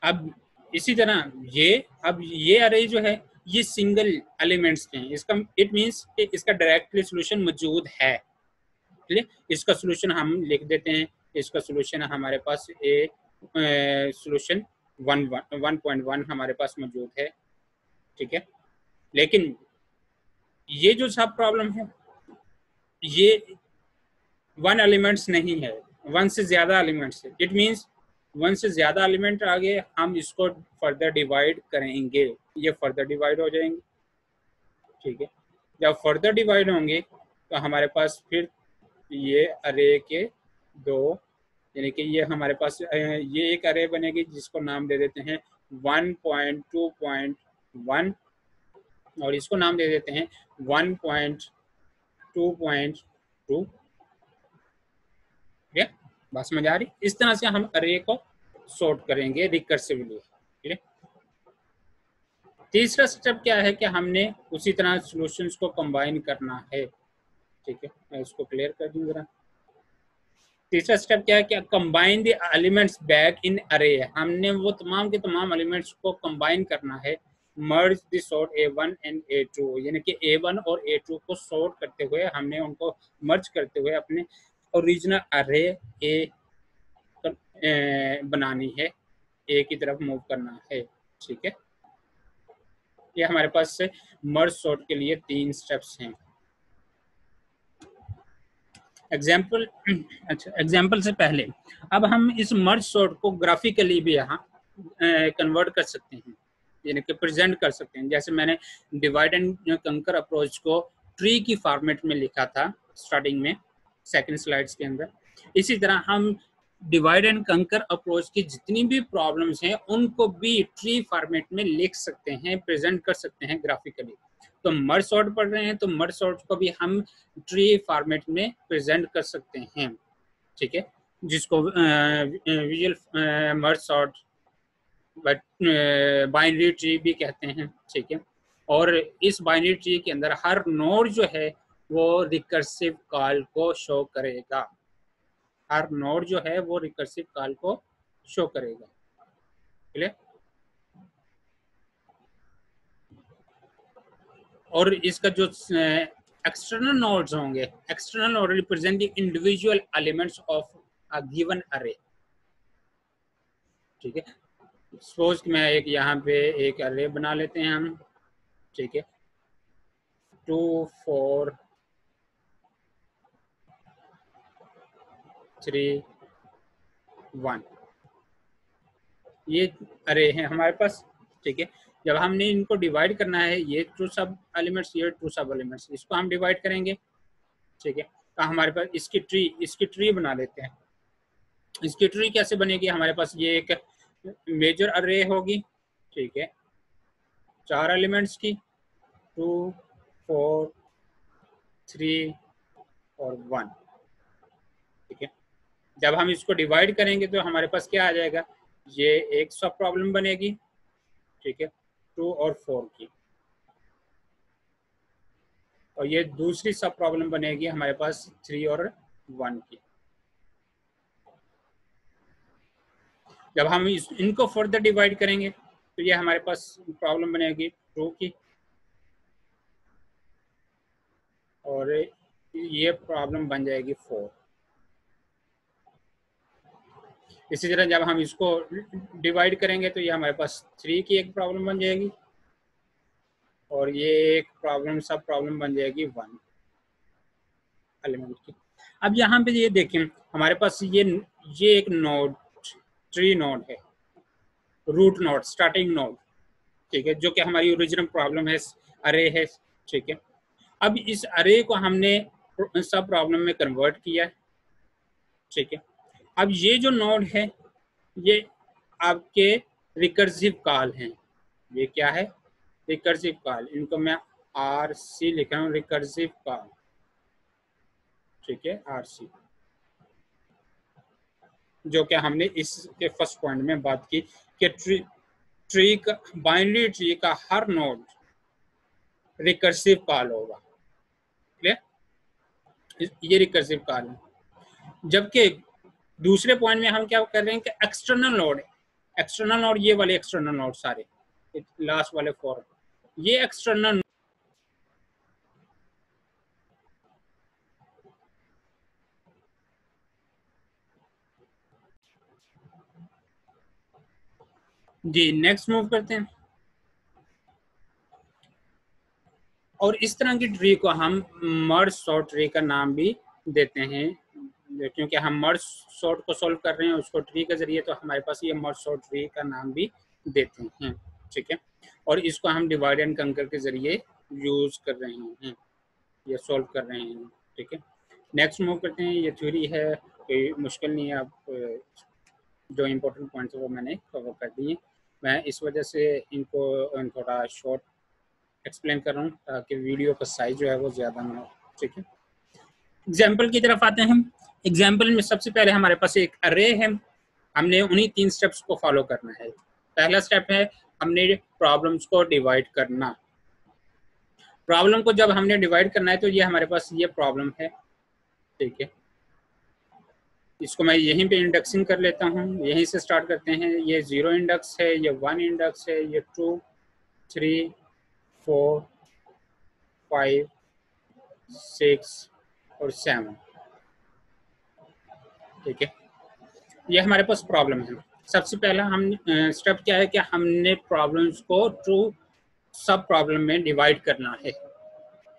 अब इसी तरह ये अरे जो है ये सिंगल एलिमेंट्स हैं, इसका इट मींस कि इसका डायरेक्टली सॉल्यूशन मौजूद है, ठीक है। इसका सॉल्यूशन हम लिख देते हैं, इसका सॉल्यूशन हमारे पास सॉल्यूशन 1.1 हमारे पास मौजूद है, ठीक है। लेकिन ये जो सब प्रॉब्लम है ये 1 एलिमेंट्स नहीं है, 1 से ज्यादा एलिमेंट्स है। इट मींस 1 से ज्यादा एलिमेंट आगे हम इसको फर्दर डिवाइड करेंगे, ये फर्दर डिवाइड हो जाएंगे, ठीक है। जब फर्दर डिवाइड होंगे तो हमारे पास फिर ये अरे के 2, यानी कि ये हमारे पास ये एक अरे बनेगी जिसको नाम दे देते हैं 1.2.1 और इसको नाम दे देते हैं 1.2.2। ठीक है, बात समझ आ रही। इस तरह से हम अरे को सॉर्ट करेंगे रिकर्सिवली, ठीक है। तीसरा स्टेप क्या है कि हमने उसी तरह सॉल्यूशंस को कंबाइन करना है, ठीक है। मैं इसको क्लियर कर दूं जरा। तीसरा स्टेप क्या है कि combine the elements back in अरे, हमने वो तमाम के तमाम एलिमेंट्स को कंबाइन करना है। Merge the sort A1 and A2, यानी कि A1 और A2 को सॉर्ट करते हुए हमने उनको मर्ज करते हुए अपने ओरिजिनल अरे ए बनानी है, ए की तरफ मूव करना है, ठीक है। ये हमारे पास से मर्ज सॉर्ट के लिए 3 स्टेप्स हैं। एग्जाम्पल, अच्छा एग्जाम्पल से पहले अब हम इस मर्ज सॉर्ट को ग्राफिकली भी यहाँ कन्वर्ट कर सकते हैं, यानी कि प्रेजेंट कर सकते हैं। जैसे मैंने डिवाइड एंड कंकर अप्रोच को ट्री की फॉर्मेट में लिखा था स्टार्टिंग में सेकंड स्लाइड्स के अंदर, इसी तरह हम डिवाइड एंड कंकर अप्रोच की जितनी भी प्रॉब्लम्स हैं उनको भी ट्री फॉर्मेट में लिख सकते हैं, प्रेजेंट कर सकते हैं ग्राफिकली। तो मर्ज सॉर्ट पढ़ रहे हैं तो मर्ज सॉर्ट को भी हम ट्री फॉर्मेट में प्रेजेंट कर सकते हैं, ठीक है, जिसको visual merge sort but binary tree भी कहते हैं, ठीक है। और इस बाइनरी ट्री के अंदर हर नोड जो है वो रिकर्सिव कॉल को शो करेगा, हर नोड जो है वो रिकर्सिव कॉल को शो करेगा, क्लियर। और इसका जो एक्सटर्नल नोड्स होंगे, external node represent the individual elements of a given अरे, ठीक है। सपोज मैं एक यहाँ पे एक अरे बना लेते हैं हम, ठीक है, 2 4 3 1, ये अरे हैं हमारे पास, ठीक है। जब हमने इनको डिवाइड करना है, ये टू सब एलिमेंट्स, ये टू सब एलिमेंट्स, इसको हम डिवाइड करेंगे, ठीक है। तो हमारे पास इसकी ट्री बना लेते हैं। इसकी ट्री कैसे बनेगी, हमारे पास ये एक मेजर अर्रे होगी, ठीक है, 4 एलिमेंट्स की, 2, 4, 3 और 1, ठीक है। जब हम इसको डिवाइड करेंगे तो हमारे पास क्या आ जाएगा, ये एक सब प्रॉब्लम बनेगी, ठीक है, 2 और 4 की, और ये दूसरी सब प्रॉब्लम बनेगी हमारे पास 3 और 1 की। जब हम इनको फर्दर डिवाइड करेंगे तो ये हमारे पास प्रॉब्लम बनेगी 2 की, और ये प्रॉब्लम बन जाएगी 4। इसी तरह जब हम इसको डिवाइड करेंगे तो ये हमारे पास 3 की एक प्रॉब्लम बन जाएगी, और ये एक प्रॉब्लम सब प्रॉब्लम बन जाएगी 1 एलिमेंट की। अब यहाँ पे ये देखें, हमारे पास ये एक नोड, ट्री नोड है, रूट नोड, स्टार्टिंग नोड, ठीक है, जो कि हमारी ओरिजिनल प्रॉब्लम है, अरे है, ठीक है। अब इस अरे को हमने सब प्रॉब्लम में कन्वर्ट किया है, ठीक है। अब ये जो नोड है ये आपके रिकर्सिव कॉल हैं, ये क्या है, रिकर्सिव कॉल, इनको मैं RC लिख रहा हूँ, रिकर्सिव कॉल, ठीक है, RC, जो कि हमने इसके फर्स्ट पॉइंट में बात की कि ट्री का, बाइनरी ट्री का हर नोड रिकर्सिव कॉल होगा, क्लियर, ये रिकर्सिव कॉल है। जबकि दूसरे पॉइंट में हम क्या कर रहे हैं कि एक्सटर्नल नोड, एक्सटर्नल नोड, ये वाले एक्सटर्नल नोड सारे लास्ट वाले 4, ये एक्सटर्नल, जी नेक्स्ट मूव करते हैं। और इस तरह की ट्री को हम मर्ज सॉर्ट ट्री का नाम भी देते हैं, क्योंकि हम मर्ज सॉर्ट को सॉल्व कर रहे हैं उसको ट्री के जरिए, तो हमारे पास ये मर्ज सॉर्ट ट्री का नाम भी देते हैं, ठीक है। और इसको हम डिवाइड एंड कंकर के जरिए यूज कर रहे हैं, ये सॉल्व कर रहे हैं, ठीक है। नेक्स्ट मूव करते हैं। ये थ्योरी है, कोई मुश्किल नहीं है, आप जो इम्पोर्टेंट पॉइंट्स है वो मैंने कवर कर दिए। मैं इस वजह से इनको थोड़ा शॉर्ट एक्सप्लेन कर रहा हूँ ताकि वीडियो का साइज जो है वो ज़्यादा ना हो, ठीक है। एग्जाम्पल की तरफ आते हैं हम। एग्जाम्पल में सबसे पहले हमारे पास एक अरे है, हमने उन्हीं 3 स्टेप्स को फॉलो करना है। पहला स्टेप है हमने प्रॉब्लम्स को डिवाइड करना। प्रॉब्लम को जब हमने डिवाइड करना है तो ये हमारे पास ये प्रॉब्लम है, ठीक है। इसको मैं यहीं पे इंडेक्सिंग कर लेता हूँ, यहीं से स्टार्ट करते हैं। ये 0 इंडेक्स है, ये 1 इंडेक्स है, ये 2, 3, 4, 5, 6 और 7, ठीक है। ये हमारे पास प्रॉब्लम है। सबसे पहला हम स्टेप क्या है कि हमने प्रॉब्लम्स को टू सब प्रॉब्लम में डिवाइड करना है।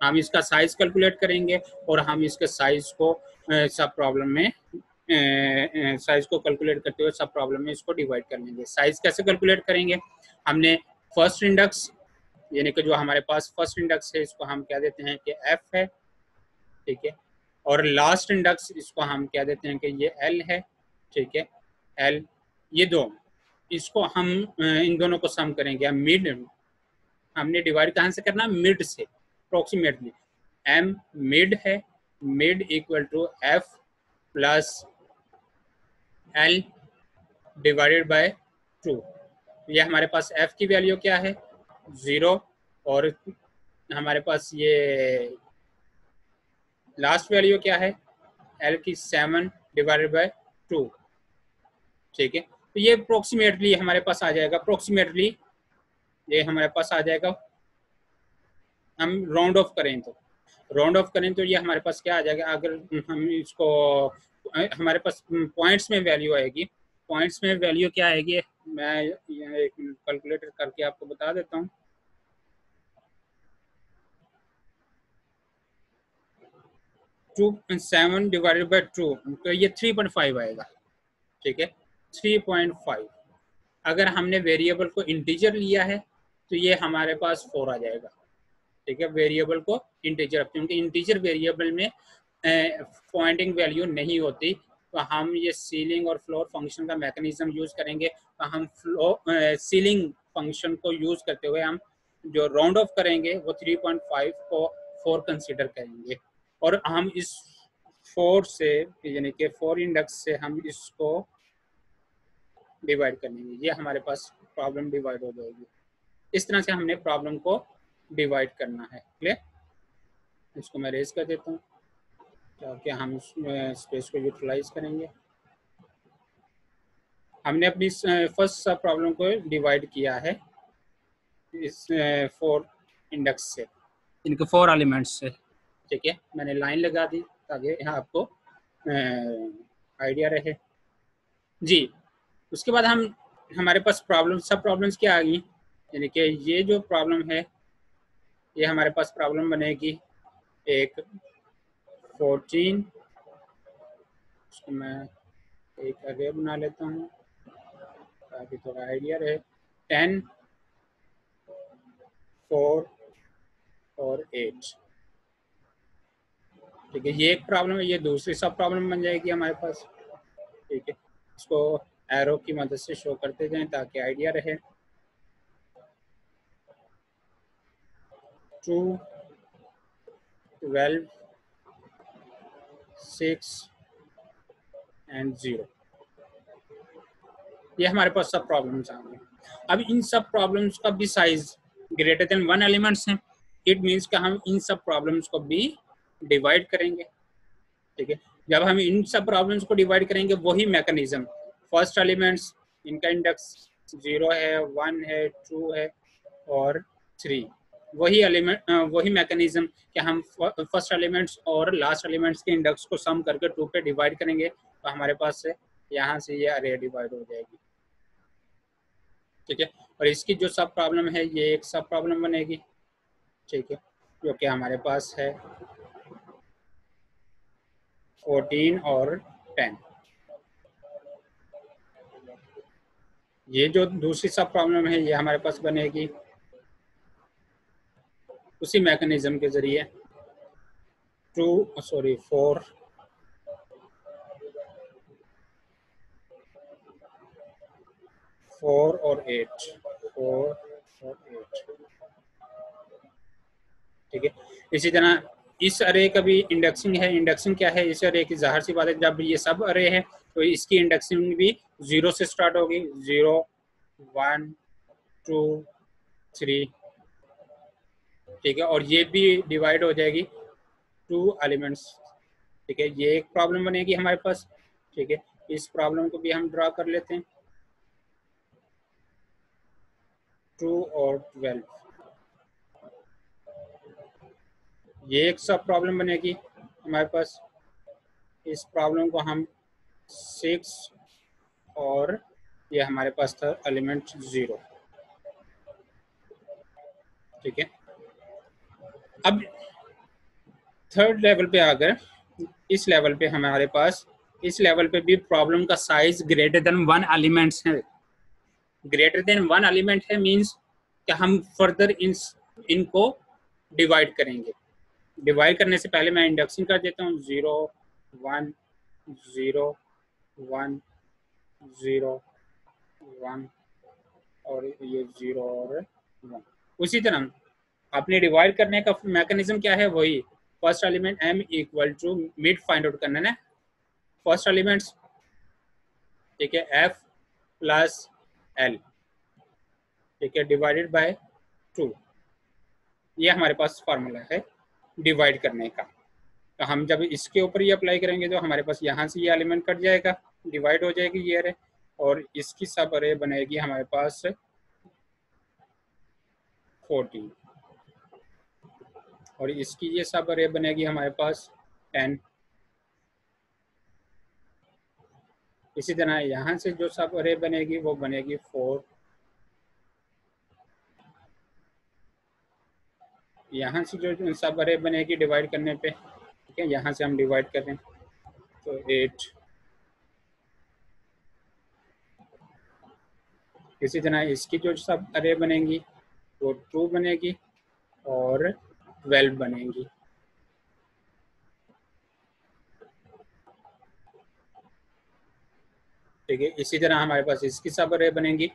हम इसका साइज कैलकुलेट करेंगे और हम इसके साइज को सब प्रॉब्लम में साइज को कैलकुलेट करते हुए सब प्रॉब्लम में इसको डिवाइड कर लेंगे। साइज कैसे कैलकुलेट करेंगे, हमने फर्स्ट इंडेक्स यानी कि जो हमारे पास फर्स्ट इंडेक्स है इसको हम क्या देते हैं कि F है, ठीक है। और लास्ट इंडेक्स इसको हम क्या देते हैं कि ये L है, ठीक है, L। ये दो, इसको हम इन दोनों को सम करेंगे। मिड हमने डिवाइड कहाँ से करना, मिड से, अप्रोक्सीमेटली। M मिड है, mid equal to F plus L divided by 2। ये हमारे पास F की वैल्यू क्या है, 0, और हमारे पास ये लास्ट वैल्यू क्या है, L की 7 डिवाइडेड बाय 2, ठीक है। तो ये अप्रोक्सीमेटली हमारे पास आ जाएगा, अप्रोक्सीमेटली ये हमारे पास आ जाएगा। हम राउंड ऑफ करें तो ये हमारे पास क्या आ जाएगा, अगर हम इसको हमारे पास पॉइंट्स में वैल्यू आएगी, पॉइंट्स में वैल्यू क्या आएगी, मैं यहाँ एक कैलकुलेटर करके आपको बता देता हूँ। 7 डिवाइडेड बाय 2 तो ये 3.5 आएगा, ठीक है, 3.5। अगर हमने वेरिएबल को इंटीजर लिया है तो ये हमारे पास 4 आ जाएगा, ठीक है। वेरिएबल को इंटीजर, क्योंकि इंटीजर वेरिएबल में पॉइंटिंग वैल्यू नहीं होती, तो हम ये सीलिंग और फ्लोर फंक्शन का मैकेनिज्म यूज़ करेंगे। तो हम सीलिंग फंक्शन को यूज़ करते हुए हम जो राउंड ऑफ करेंगे वो 3.5 को 4 कंसीडर करेंगे, और हम इस 4 से यानी कि 4 इंडेक्स से हम इसको डिवाइड कर लेंगे। ये हमारे पास प्रॉब्लम डिवाइड हो जाएगी। इस तरह से हमने प्रॉब्लम को डिवाइड करना है। क्लियर? इसको मैं रेज कर देता हूँ ताकि हम स्पेस को यूटिलाइज करेंगे। हमने अपनी फर्स्ट सब प्रॉब्लम को डिवाइड किया है इस 4 इंडेक्स से, इनके 4 एलिमेंट्स से। ठीक है, मैंने लाइन लगा दी ताकि यहाँ आपको आइडिया रहे जी। उसके बाद हमारे पास सब प्रॉब्लम्स क्या आ गई, यानी कि ये जो प्रॉब्लम है ये हमारे पास प्रॉब्लम बनेगी एक 14, उसको मैं एक अरे बना लेता हूँ ताकि थोड़ा आइडिया रहे। 10, 4 और 8। ठीक है, ये एक प्रॉब्लम है, ये दूसरी सब प्रॉब्लम बन जाएगी हमारे पास। ठीक है, इसको एरो की मदद से शो करते जाएं ताकि आइडिया रहे। 2, 12, 6 एंड 0। ये हमारे पास सब प्रॉब्लम्स आ गए। अब इन सब प्रॉब्लम्स का भी साइज ग्रेटर देन 1 एलिमेंट्स हैं। इट मीन्स कि हम इन सब प्रॉब्लम्स को भी डिवाइड करेंगे। ठीक है, जब हम इन सब प्रॉब्लम्स को डिवाइड करेंगे वही मैकेनिज्म, फर्स्ट एलिमेंट्स इनका इंडेक्स 0 है, 1 है, 2 है और 3, वही एलिमेंट वही मैकेनिज्म कि हम फर्स्ट एलिमेंट्स और लास्ट एलिमेंट्स के इंडेक्स को सम करके 2 पे डिवाइड करेंगे, तो हमारे पास से यहाँ से ये अरे डिवाइड हो जाएगी। ठीक है, और इसकी जो सब प्रॉब्लम है ये एक सब प्रॉब्लम बनेगी। ठीक है, जो कि हमारे पास है 14 और 10। ये जो दूसरी सब प्रॉब्लम है ये हमारे पास बनेगी उसी मैकेनिज्म के जरिए 4 और 8, 4 और 8। ठीक है, इसी तरह इस अरे का भी इंडेक्सिंग है। इंडेक्सिंग क्या है इस अरे की? जाहिर सी बात है, जब ये सब अरे है तो इसकी इंडेक्सिंग भी 0 से स्टार्ट होगी। 0, 1, 2, 3। ठीक है, और ये भी डिवाइड हो जाएगी 2 एलिमेंट्स। ठीक है, ये एक प्रॉब्लम बनेगी हमारे पास। ठीक है, इस प्रॉब्लम को भी हम ड्रा कर लेते हैं। 2 और 12, ये एक सब प्रॉब्लम बनेगी हमारे पास। इस प्रॉब्लम को हम 6 और ये हमारे पास था एलिमेंट 0। ठीक है, अब थर्ड लेवल पे आकर इस लेवल पे हमारे पास इस लेवल पे भी प्रॉब्लम का साइज ग्रेटर देन 1 एलिमेंट्स है। ग्रेटर देन 1 एलिमेंट है मींस कि हम फर्दर इनको डिवाइड करेंगे। डिवाइड करने से पहले मैं इंडेक्सिंग कर देता हूँ। 0, 1, 0, 1, 0, 1 और ये 0 और 1। उसी तरह अपने डिवाइड करने का मैकेनिज्म क्या है? वही first element m equal to mid find out करना है। फर्स्ट एलिमेंट्स, ठीक है, f प्लस l, ठीक है, डिवाइडेड बाय 2। ये हमारे पास फार्मूला है डिवाइड करने का। तो हम जब इसके ऊपर ये अप्लाई करेंगे तो हमारे पास यहाँ से ये एलिमेंट कट जाएगा, डिवाइड हो जाएगी ये अरे, और इसकी सब अरे बनेगी हमारे पास 14, और इसकी ये सब अरे बनेगी हमारे पास 10। इसी तरह यहाँ से जो सब अरे बनेगी वो बनेगी 4। यहाँ से जो सब अरे बनेगी डिवाइड करने पे, ठीक है, यहाँ से हम डिवाइड करें तो 8। इसी तरह इसकी जो सब अरे बनेंगी वो 2 बनेगी और 12 बनेंगी। ठीक है। इसी तरह हमारे पास इसकी सब अरे बनेंगी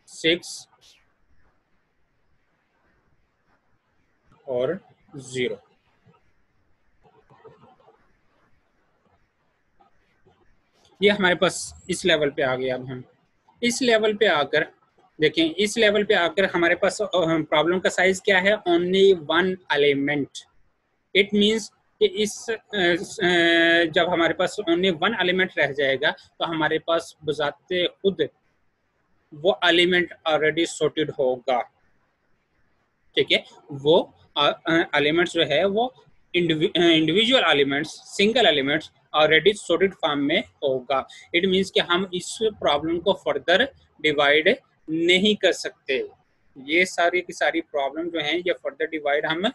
6 और 0। ये हमारे पास इस लेवल पे आ गया। अब हम इस लेवल पे आकर देखें, इस लेवल पे आकर हमारे पास प्रॉब्लम का साइज क्या है, only one element. It means कि जब हमारे पास ओनली वन एलिमेंट रह जाएगा तो हमारे पास बजाते खुद वो एलिमेंट ऑलरेडी सॉर्टेड होगा। ठीक है, वो एलिमेंट्स जो है वो individual elements, single elements already sorted form में होगा। इट मींस कि हम इस प्रॉब्लम को फर्दर डिवाइड नहीं कर सकते। ये सारी की सारी प्रॉब्लम जो है ये फर्दर डिवाइड हम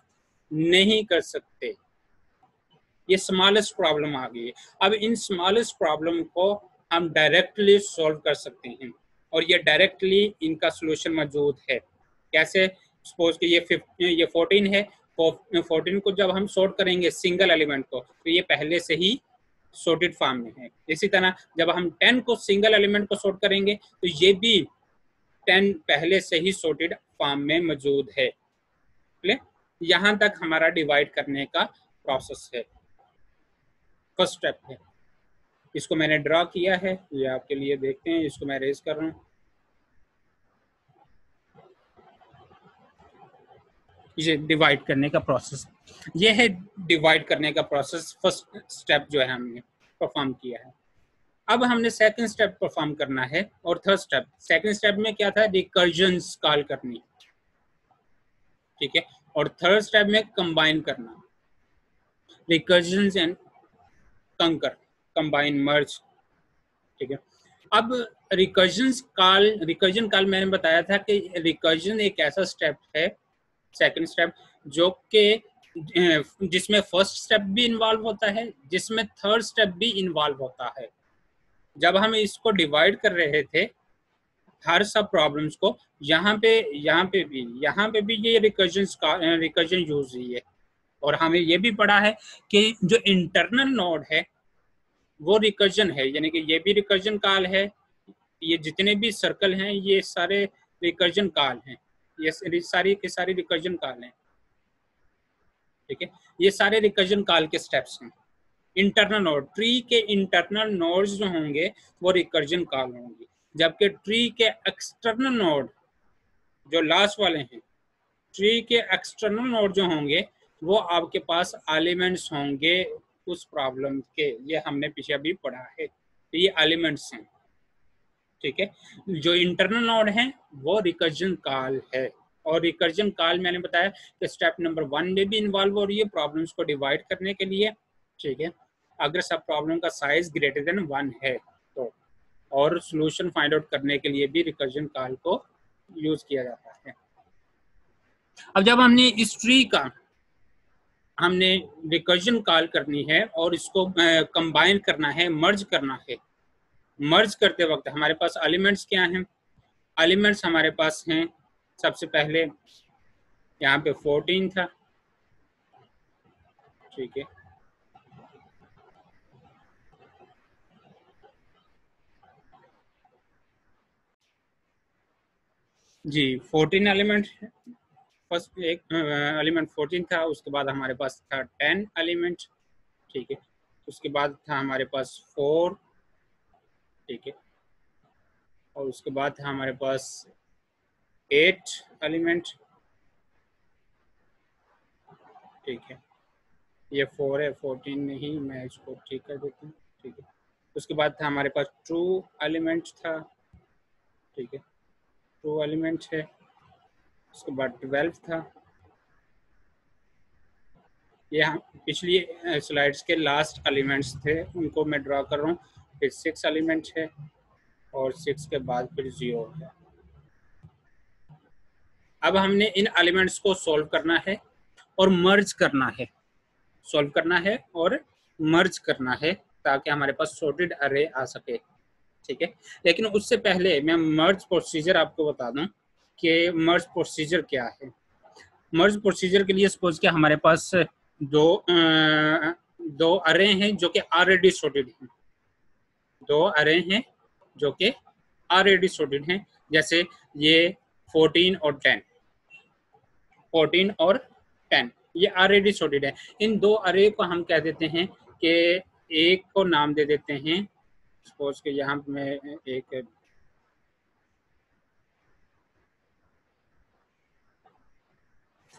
नहीं कर सकते। ये स्मॉलेस्ट प्रॉब्लम आ गई है। अब इन स्मॉलेस्ट प्रॉब्लम को हम डायरेक्टली सॉल्व कर सकते हैं और ये डायरेक्टली इनका सॉल्यूशन मौजूद है। कैसे? सपोज कि ये 14 है, 14 को जब हम सॉर्ट करेंगे सिंगल एलिमेंट को तो ये पहले से ही सॉर्टेड फॉर्म में है। इसी तरह जब हम 10 को सिंगल एलिमेंट को सॉर्ट करेंगे तो ये भी 10 पहले से ही सॉर्टेड फॉर्म में मौजूद है। यहाँ तक हमारा डिवाइड करने का प्रोसेस है, फर्स्ट स्टेप है। इसको मैंने ड्रा किया है, ये आपके लिए देखते हैं। इसको मैं रेज कर रहा हूँ। ये डिवाइड करने का प्रोसेस, ये है डिवाइड करने का प्रोसेस। फर्स्ट स्टेप जो है हमने परफॉर्म किया है। अब हमने सेकंड स्टेप परफॉर्म करना है और थर्ड स्टेप। सेकंड स्टेप में क्या था, रिकर्जन्स कॉल करनी, ठीक है। और थर्ड स्टेप में कंबाइन करना, रिकर्जन्स एंड कंकर, कंबाइन, मर्ज, ठीक है। अब रिकर्जन कॉल मैंने बताया था कि रिकर्जन एक ऐसा स्टेप है, सेकंड स्टेप, जो कि जिसमें फर्स्ट स्टेप भी इन्वॉल्व होता है, जिसमें थर्ड स्टेप भी इन्वॉल्व होता है। जब हम इसको डिवाइड कर रहे थे हर सब प्रॉब्लम्स को, यहाँ पे भी ये रिकर्जन यूज हुई है। और हमें ये भी पढ़ा है कि जो इंटरनल नोड है वो रिकर्जन है, यानी कि ये भी रिकर्जन कॉल है। ये जितने भी सर्कल हैं ये सारे रिकर्जन कॉल हैं, ये सारी के सारी रिकर्जन कॉल हैं, ठीक है। ये सारे रिकर्जन कॉल के स्टेप्स हैं। इंटरनल नोड, ट्री के इंटरनल नोड्स जो होंगे वो रिकर्जन कॉल होंगे, जबकि ट्री के एक्सटर्नल नोड जो लास्ट वाले हैं, ट्री के एक्सटर्नल नोड जो होंगे वो आपके पास एलिमेंट्स होंगे उस प्रॉब्लम के। ये हमने पीछे अभी पढ़ा है, तो ये एलिमेंट्स हैं, ठीक है। जो इंटरनल नोड है वो रिकर्जन कॉल है। और रिकर्जन कॉल मैंने बताया कि स्टेप नंबर 1 में भी इन्वॉल्व हो रही है प्रॉब्लम्स को डिवाइड करने के लिए, ठीक है। अगर सब प्रॉब्लम का साइज ग्रेटर देन 1 है तो, और सॉल्यूशन फाइंड आउट करने के लिए भी रिकर्जन कॉल को यूज किया जाता है। अब जब हमने इस ट्री का हमने रिकर्जन कॉल करनी है और इसको कंबाइन करना है, मर्ज करना है। मर्ज करते वक्त हमारे पास एलिमेंट्स क्या हैं? एलिमेंट्स हमारे पास हैं, सबसे पहले यहाँ पे 14 था, ठीक है। जी 14 एलिमेंट, फर्स्ट एक एलिमेंट 14 था। उसके बाद हमारे पास था 10 एलिमेंट, ठीक है। उसके बाद था हमारे पास 4, ठीक है। और उसके बाद था हमारे पास 8 एलिमेंट, ठीक है। ये 4 है, 14 नहीं, मैं इसको ठीक कर देता हूँ, ठीक है। उसके बाद था हमारे पास 2 एलिमेंट था, ठीक है, 2 एलिमेंट है। उसके बाद 12 था। ये पिछली स्लाइड्स के लास्ट एलिमेंट्स थे, उनको मैं ड्रा कर रहा हूँ। फिर 6 एलिमेंट है और 6 के बाद फिर 0 है। अब हमने इन एलिमेंट्स को सॉल्व करना है और मर्ज करना है, सॉल्व करना है और मर्ज करना है, ताकि हमारे पास सॉर्टेड अरे आ सके, ठीक है। लेकिन उससे पहले मैं मर्ज प्रोसीजर आपको बता दूं कि मर्ज प्रोसीजर क्या है। मर्ज प्रोसीजर के लिए सपोज कि हमारे पास दो अरे हैं जो कि ऑलरेडी सॉर्टेड हैं, 2 अरे हैं जो कि ऑलरेडी सॉर्टेड हैं, जैसे ये 14 और 10, 14 और 10 ये ऑलरेडी सॉर्टेड है। इन दो अरे को हम कह देते हैं कि एक को नाम दे देते हैं, सपोज के यहाँ मैं एक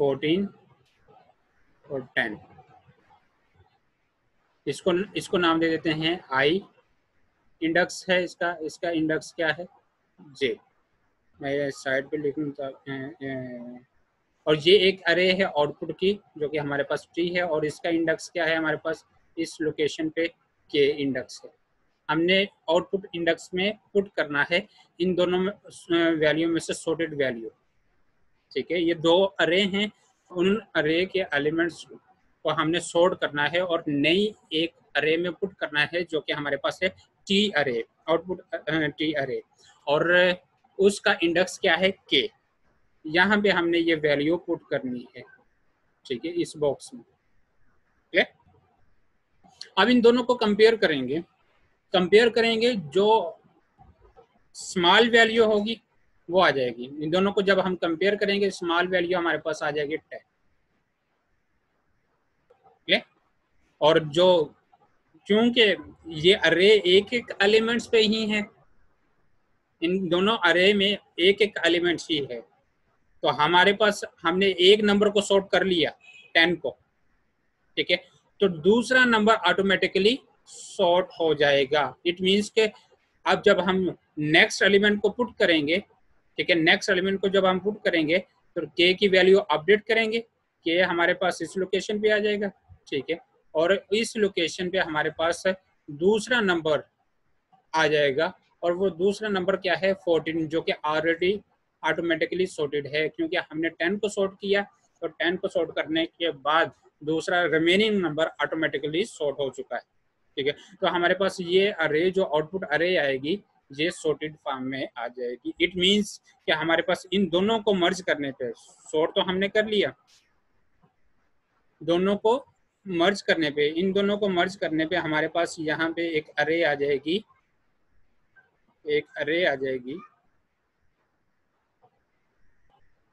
14 और 10, इसको नाम दे देते हैं आई, इंडेक्स है इसका, इसका इंडेक्स क्या है जे, मैं साइड पे लिखूँ। और ये एक अरे है आउटपुट की जो कि हमारे पास ट्री है, और इसका इंडेक्स क्या है हमारे पास इस लोकेशन पे के इंडेक्स है। हमने आउटपुट इंडेक्स में पुट करना है इन दोनों वैल्यू में से सॉर्टेड वैल्यू, ठीक है। ये दो अरे हैं, उन अरे के एलिमेंट्स को हमने सॉर्ट करना है और नई एक अरे में पुट करना है जो कि हमारे पास है टी अरे, आउटपुट टी अरे, और उसका इंडेक्स क्या है के। यहाँ पे हमने ये वैल्यू पुट करनी है, ठीक है, इस बॉक्स में। ठीक है, अब इन दोनों को कंपेयर करेंगे, जो स्मॉल वैल्यू होगी वो आ जाएगी। इन दोनों को जब हम कंपेयर करेंगे स्मॉल वैल्यू हमारे पास आ जाएगी 10, ठीक है। और जो क्योंकि ये अरे एक एक एलिमेंट्स पे ही है, इन दोनों अरे में एक एक एलिमेंट्स ही है, तो हमारे पास हमने एक नंबर को सॉर्ट कर लिया 10 को, ठीक है, तो दूसरा नंबर ऑटोमेटिकली सॉर्ट हो जाएगा। इट मीन्स के अब जब हम नेक्स्ट एलिमेंट को पुट करेंगे, ठीक है, नेक्स्ट एलिमेंट को जब हम पुट करेंगे तो के की वैल्यू अपडेट करेंगे, के हमारे पास इस लोकेशन पे आ जाएगा, ठीक है, और इस लोकेशन पे हमारे पास दूसरा नंबर आ जाएगा, और वो दूसरा नंबर क्या है 14, जो कि ऑलरेडी ऑटोमेटिकली सॉर्टेड है, क्योंकि हमने 10 को सॉर्ट किया, तो 10 को सॉर्ट करने के बाद दूसरा रिमेनिंग नंबर ऑटोमेटिकली सॉर्ट हो चुका है, ठीक है। तो हमारे पास ये अरे जो आउटपुट अरे आएगी ये सॉर्टेड फॉर्म में आ जाएगी। इट मींस कि हमारे पास इन दोनों को मर्ज करने पे, सॉर्ट तो हमने कर लिया, दोनों को मर्ज करने पे, इन दोनों को मर्ज करने पे हमारे पास यहाँ पे एक अरे आ जाएगी, एक अरे आ जाएगी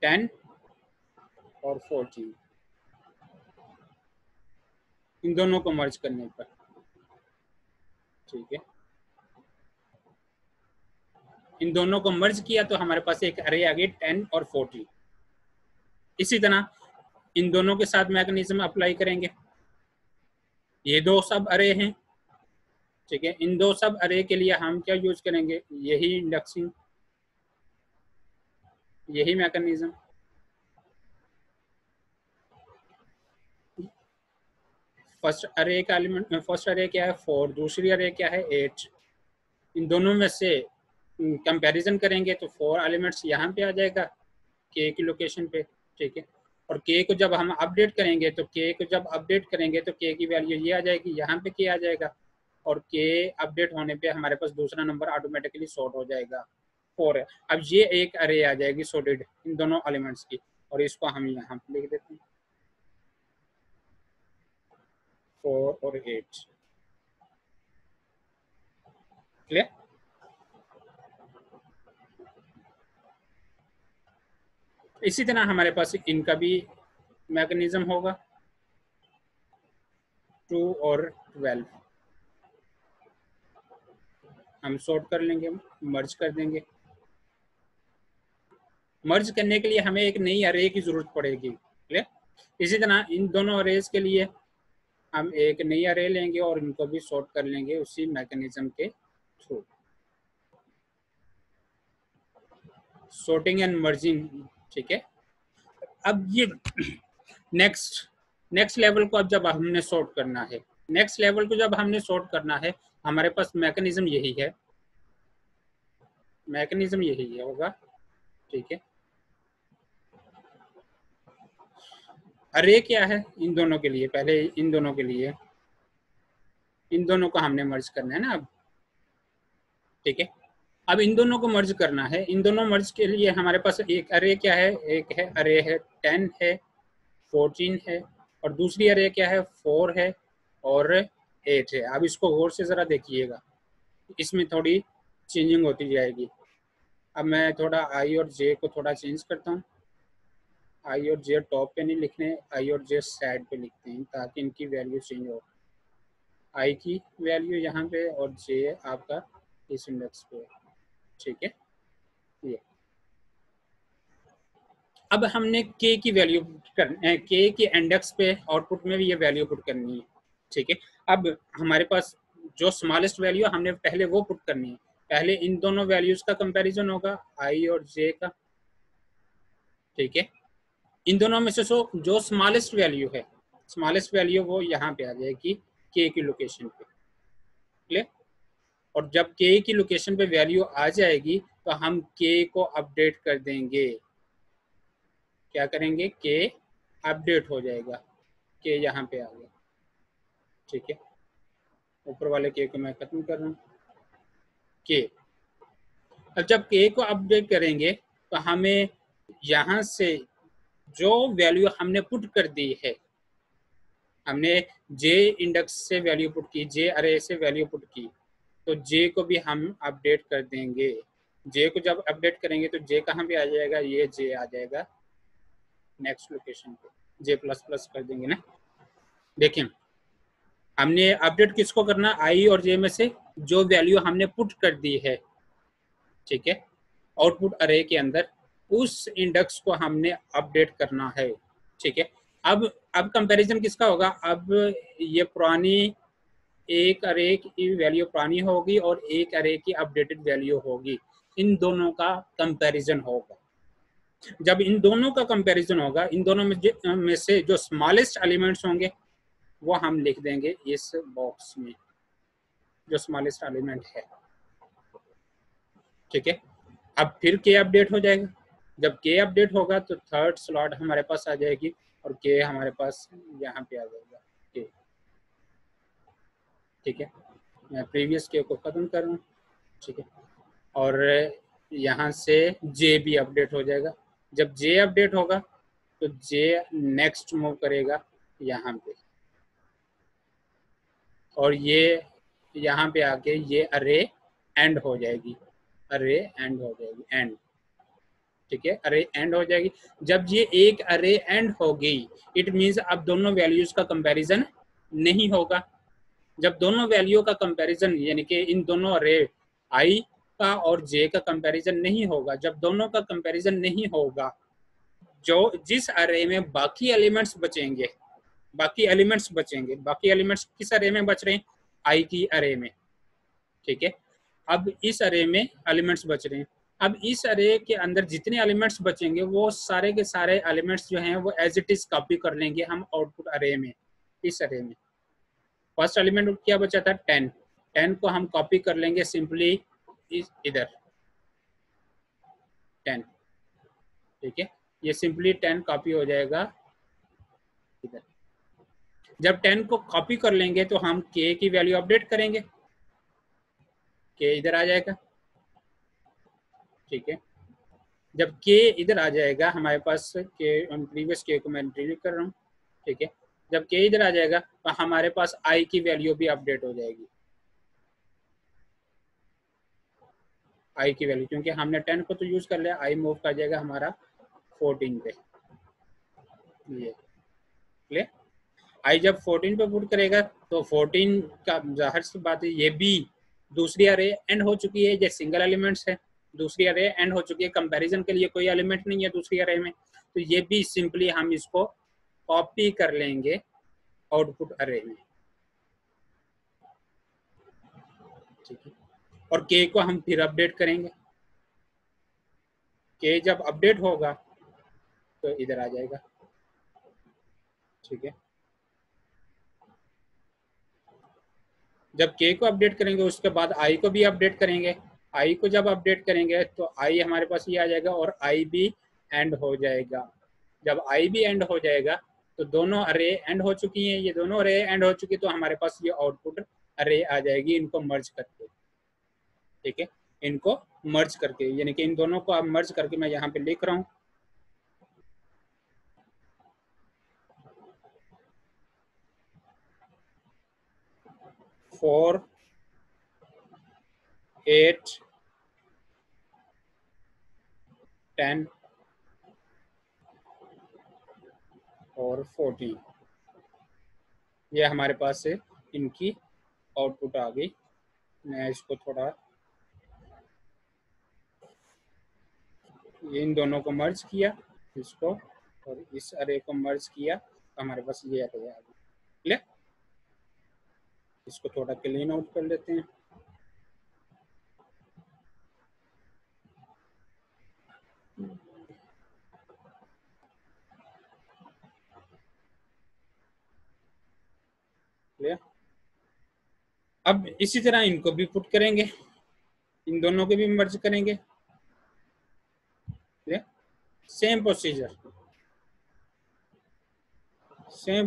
10 और 14, इन दोनों को मर्ज करने पर, ठीक है। इन दोनों को मर्ज किया तो हमारे पास एक अरे आ गई 10 और 14। इसी तरह इन दोनों के साथ मैकेनिज्म अप्लाई करेंगे, ये दो सब अरे हैं, ठीक है, इन दो सब अरे के लिए हम क्या यूज करेंगे, यही इंडेक्सिंग, यही मैकेनिज्म। फर्स्ट अरे का एलिमेंट, फर्स्ट अरे क्या है 4, दूसरी अरे क्या है 8, इन दोनों में से कंपैरिजन करेंगे तो 4 एलिमेंट्स यहाँ पे आ जाएगा के की लोकेशन पे, ठीक है, और के को जब हम अपडेट करेंगे तो के को जब अपडेट करेंगे तो के की वैल्यू ये आ जाएगी, यहाँ पे के आ जाएगा, और के अपडेट होने पे हमारे पास दूसरा नंबर ऑटोमेटिकली सॉर्ट हो जाएगा 4 है। अब ये एक अरे आ जाएगी सॉर्टेड इन दोनों एलिमेंट्स की, और इसको हम यहाँ पे लिख देते हैं 4 और 8, क्लियर। इसी तरह हमारे पास इनका भी मैकेनिज्म होगा 2 और 12, हम सॉर्ट कर लेंगे, मर्ज कर देंगे। मर्ज करने के लिए हमें एक नई अरे की जरूरत पड़ेगी, क्लियर। इसी तरह इन दोनों अरेज के लिए हम एक नई अरे लेंगे और इनको भी सॉर्ट कर लेंगे उसी मैकेनिज्म के थ्रू, सॉर्टिंग एंड मर्जिंग, ठीक है। अब ये नेक्स्ट लेवल को अब जब हमने सॉर्ट करना है, नेक्स्ट लेवल को जब हमने सॉर्ट करना है, हमारे पास मैकेनिज्म यही है, मैकेनिज्म यही है होगा, ठीक है। अरे क्या है इन दोनों के लिए, पहले इन दोनों के लिए, इन दोनों को हमने मर्ज करना है ना अब, ठीक है। अब इन दोनों को मर्ज करना है, इन दोनों मर्ज के लिए हमारे पास एक अरे क्या है, एक है अरे है 10 है 14 है, और दूसरी अरे क्या है 4 है और 8 है। अब इसको गौर से ज़रा देखिएगा, इसमें थोड़ी चेंजिंग होती जाएगी। अब मैं थोड़ा आई और जे को थोड़ा चेंज करता हूँ। आई और जे टॉप पे नहीं लिखने, आई और जे साइड पे लिखते हैं ताकि इनकी वैल्यू चेंज हो। आई की वैल्यू यहाँ पे और जे आपका इस इंडेक्स पे, ठीक है। ये अब हमने के की वैल्यू करनी, के की इंडेक्स पे आउटपुट में भी ये वैल्यू पुट करनी है, ठीक है। अब हमारे पास जो स्मॉलेस्ट वैल्यू हमने पहले वो पुट करनी है। पहले इन दोनों वैल्यूज का कंपैरिजन होगा, आई और जे का, ठीक है। इन दोनों में से जो स्मॉलेस्ट वैल्यू है, स्मॉलेस्ट वैल्यू वो यहाँ पे आ जाएगी के की लोकेशन पे, क्लियर। और जब के की लोकेशन पे वैल्यू आ जाएगी तो हम के को अपडेट कर देंगे। क्या करेंगे, के अपडेट हो जाएगा, के यहाँ पे आ गया, ठीक है। ऊपर वाले के को मैं खत्म कर रहा हूँ, के। अब जब के को अपडेट करेंगे तो हमें यहाँ से जो वैल्यू हमने पुट कर दी है, हमने जे इंडेक्स से वैल्यू पुट की, जे अरे से वैल्यू पुट की, तो जे को भी हम अपडेट कर देंगे। जे को जब अपडेट करेंगे तो जे कहाँ पे आ जाएगा, ये जे आ जाएगा नेक्स्ट लोकेशन पे, जे प्लस प्लस कर देंगे ना। देखिए हमने अपडेट किसको करना, आई और जे में से जो वैल्यू हमने पुट कर दी है, ठीक है, आउटपुट अरे के अंदर, उस इंडेक्स को हमने अपडेट करना है, ठीक है। अब कंपैरिजन किसका होगा, अब ये पुरानी एक अरे की वैल्यू पुरानी होगी और एक अरे की अपडेटेड वैल्यू होगी, इन दोनों का कंपैरिजन होगा। जब इन दोनों का कंपैरिजन होगा, इन दोनों में से जो स्मॉलेस्ट एलिमेंट्स होंगे वो हम लिख देंगे इस बॉक्स में, जो स्मॉलेस्ट एलिमेंट है, ठीक है। अब फिर के अपडेट हो जाएगा। जब के अपडेट होगा तो थर्ड स्लॉट हमारे पास आ जाएगी और के हमारे पास यहाँ पे आ जाएगा के, ठीक है। मैं प्रीवियस के को खत्म कर रहा हूँ, ठीक है। और यहाँ से जे भी अपडेट हो जाएगा। जब जे अपडेट होगा तो जे नेक्स्ट मूव करेगा यहाँ पे, और ये यहाँ पे आके ये अरे एंड हो जाएगी, अरे एंड हो जाएगी, एंड, ठीक है। अरे एंड हो जाएगी। जब ये एक अरे एंड हो गई, इट मीन्स अब दोनों वैल्यूज का कंपैरिजन नहीं होगा। जब दोनों वैल्यू का कंपैरिजन, यानी कि इन दोनों अरे आई का और जे का कंपैरिजन नहीं होगा, जब दोनों का कंपैरिजन नहीं होगा, जो जिस अरे में बाकी एलिमेंट्स बचेंगे, बाकी एलिमेंट्स किस अरे में बच रहे हैं, आई की अरे में, ठीक है। अब इस अरे में एलिमेंट्स बच रहे हैं। अब इस अरे के अंदर जितने एलिमेंट्स बचेंगे वो सारे के सारे एलिमेंट्स जो हैं वो एज इट इज कॉपी कर लेंगे हम आउटपुट अरे में, इस अरे में। फर्स्ट एलिमेंट क्या बचा था, 10, 10 को हम कॉपी कर लेंगे सिंपली इधर 10, ठीक है। ये सिंपली 10 कॉपी हो जाएगा इधर। जब 10 को कॉपी कर लेंगे तो हम के की वैल्यू अपडेट करेंगे, के इधर आ जाएगा, ठीक है। जब के इधर आ जाएगा हमारे पास, के प्रीवियस के को मैं डिलीट कर रहा हूँ, ठीक है। जब के इधर आ जाएगा तो हमारे पास आई की वैल्यू भी अपडेट हो जाएगी, आई की वैल्यू, क्योंकि हमने 10 को तो यूज कर लिया, आई मूव कर जाएगा हमारा 14 पे, ये क्लियर। आई जब 14 पे पुट करेगा तो 14 का जाहिर सी बात है ये भी दूसरी अरे एंड हो चुकी है, ये सिंगल एलिमेंट्स है, दूसरी अरे एंड हो चुकी है, कंपैरिजन के लिए कोई एलिमेंट नहीं है दूसरी अरे में, तो ये भी सिंपली हम इसको कॉपी कर लेंगे आउटपुट अरे में, ठीक है। और के को हम फिर अपडेट करेंगे, के जब अपडेट होगा तो इधर आ जाएगा, ठीक है। जब के को अपडेट करेंगे उसके बाद आई को भी अपडेट करेंगे, आई को जब अपडेट करेंगे तो आई हमारे पास ये आ जाएगा और आई भी एंड हो जाएगा। जब आई भी एंड हो जाएगा तो दोनों अरे एंड हो चुकी हैं, ये दोनों अरे एंड हो चुकी, तो हमारे पास ये आउटपुट अरे आ जाएगी इनको मर्ज करके, ठीक है। इनको मर्ज करके, यानी कि इन दोनों को अब मर्ज करके मैं यहाँ पे लिख रहा हूँ 4 8 10 और 14, ये हमारे पास से इनकी आउटपुट आ गई। मैं इसको थोड़ा इन दोनों को मर्ज किया, इसको और इस अरे को मर्ज किया, तो हमारे पास ये अरे आ गया। इसको थोड़ा क्लीन आउट कर लेते हैं। क्लियर। अब इसी तरह इनको भी पुट करेंगे, इन दोनों के भी मर्ज करेंगे। क्लियर। सेम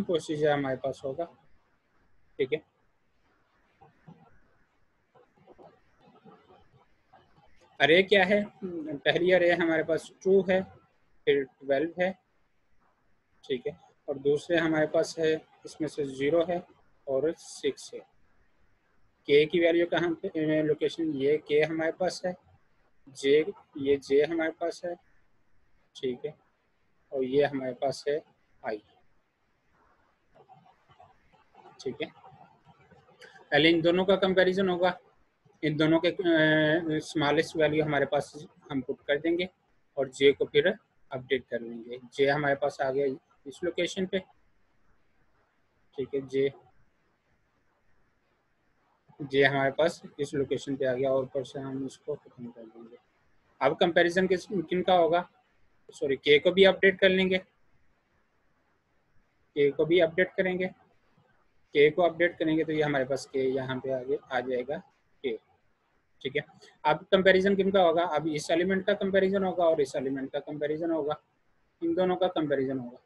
प्रोसीजर हमारे पास होगा। ठीक है। अरे क्या है, पहली अरे हमारे पास 2 है, फिर 12 है। ठीक है। और दूसरे हमारे पास है, इसमें से 0 है और 6 है। के की वैल्यू कहाँ पे, लोकेशन ये के हमारे पास है, जे ये जे हमारे पास है। ठीक है। और ये हमारे पास है आई। ठीक है। पहले इन दोनों का कंपैरिजन होगा, इन दोनों के स्मॉलेस्ट वैल्यू हमारे पास हम पुट कर देंगे और जे को फिर अपडेट कर लेंगे। जे हमारे पास आ गया इस लोकेशन पे। ठीक है। जे हमारे पास इस लोकेशन पे आ गया और ऊपर से हम इसको खत्म कर देंगे। अब कंपैरिजन किन का होगा, सॉरी के को भी अपडेट कर लेंगे, के को भी अपडेट करेंगे। के को अपडेट करेंगे तो ये हमारे पास के यहाँ पे आगे आ जाएगा के। ठीक है। अब कंपैरिजन किन का होगा, अब इस एलिमेंट का कंपैरिजन होगा और इस एलिमेंट का कंपैरिजन होगा, इन दोनों का कंपैरिजन होगा,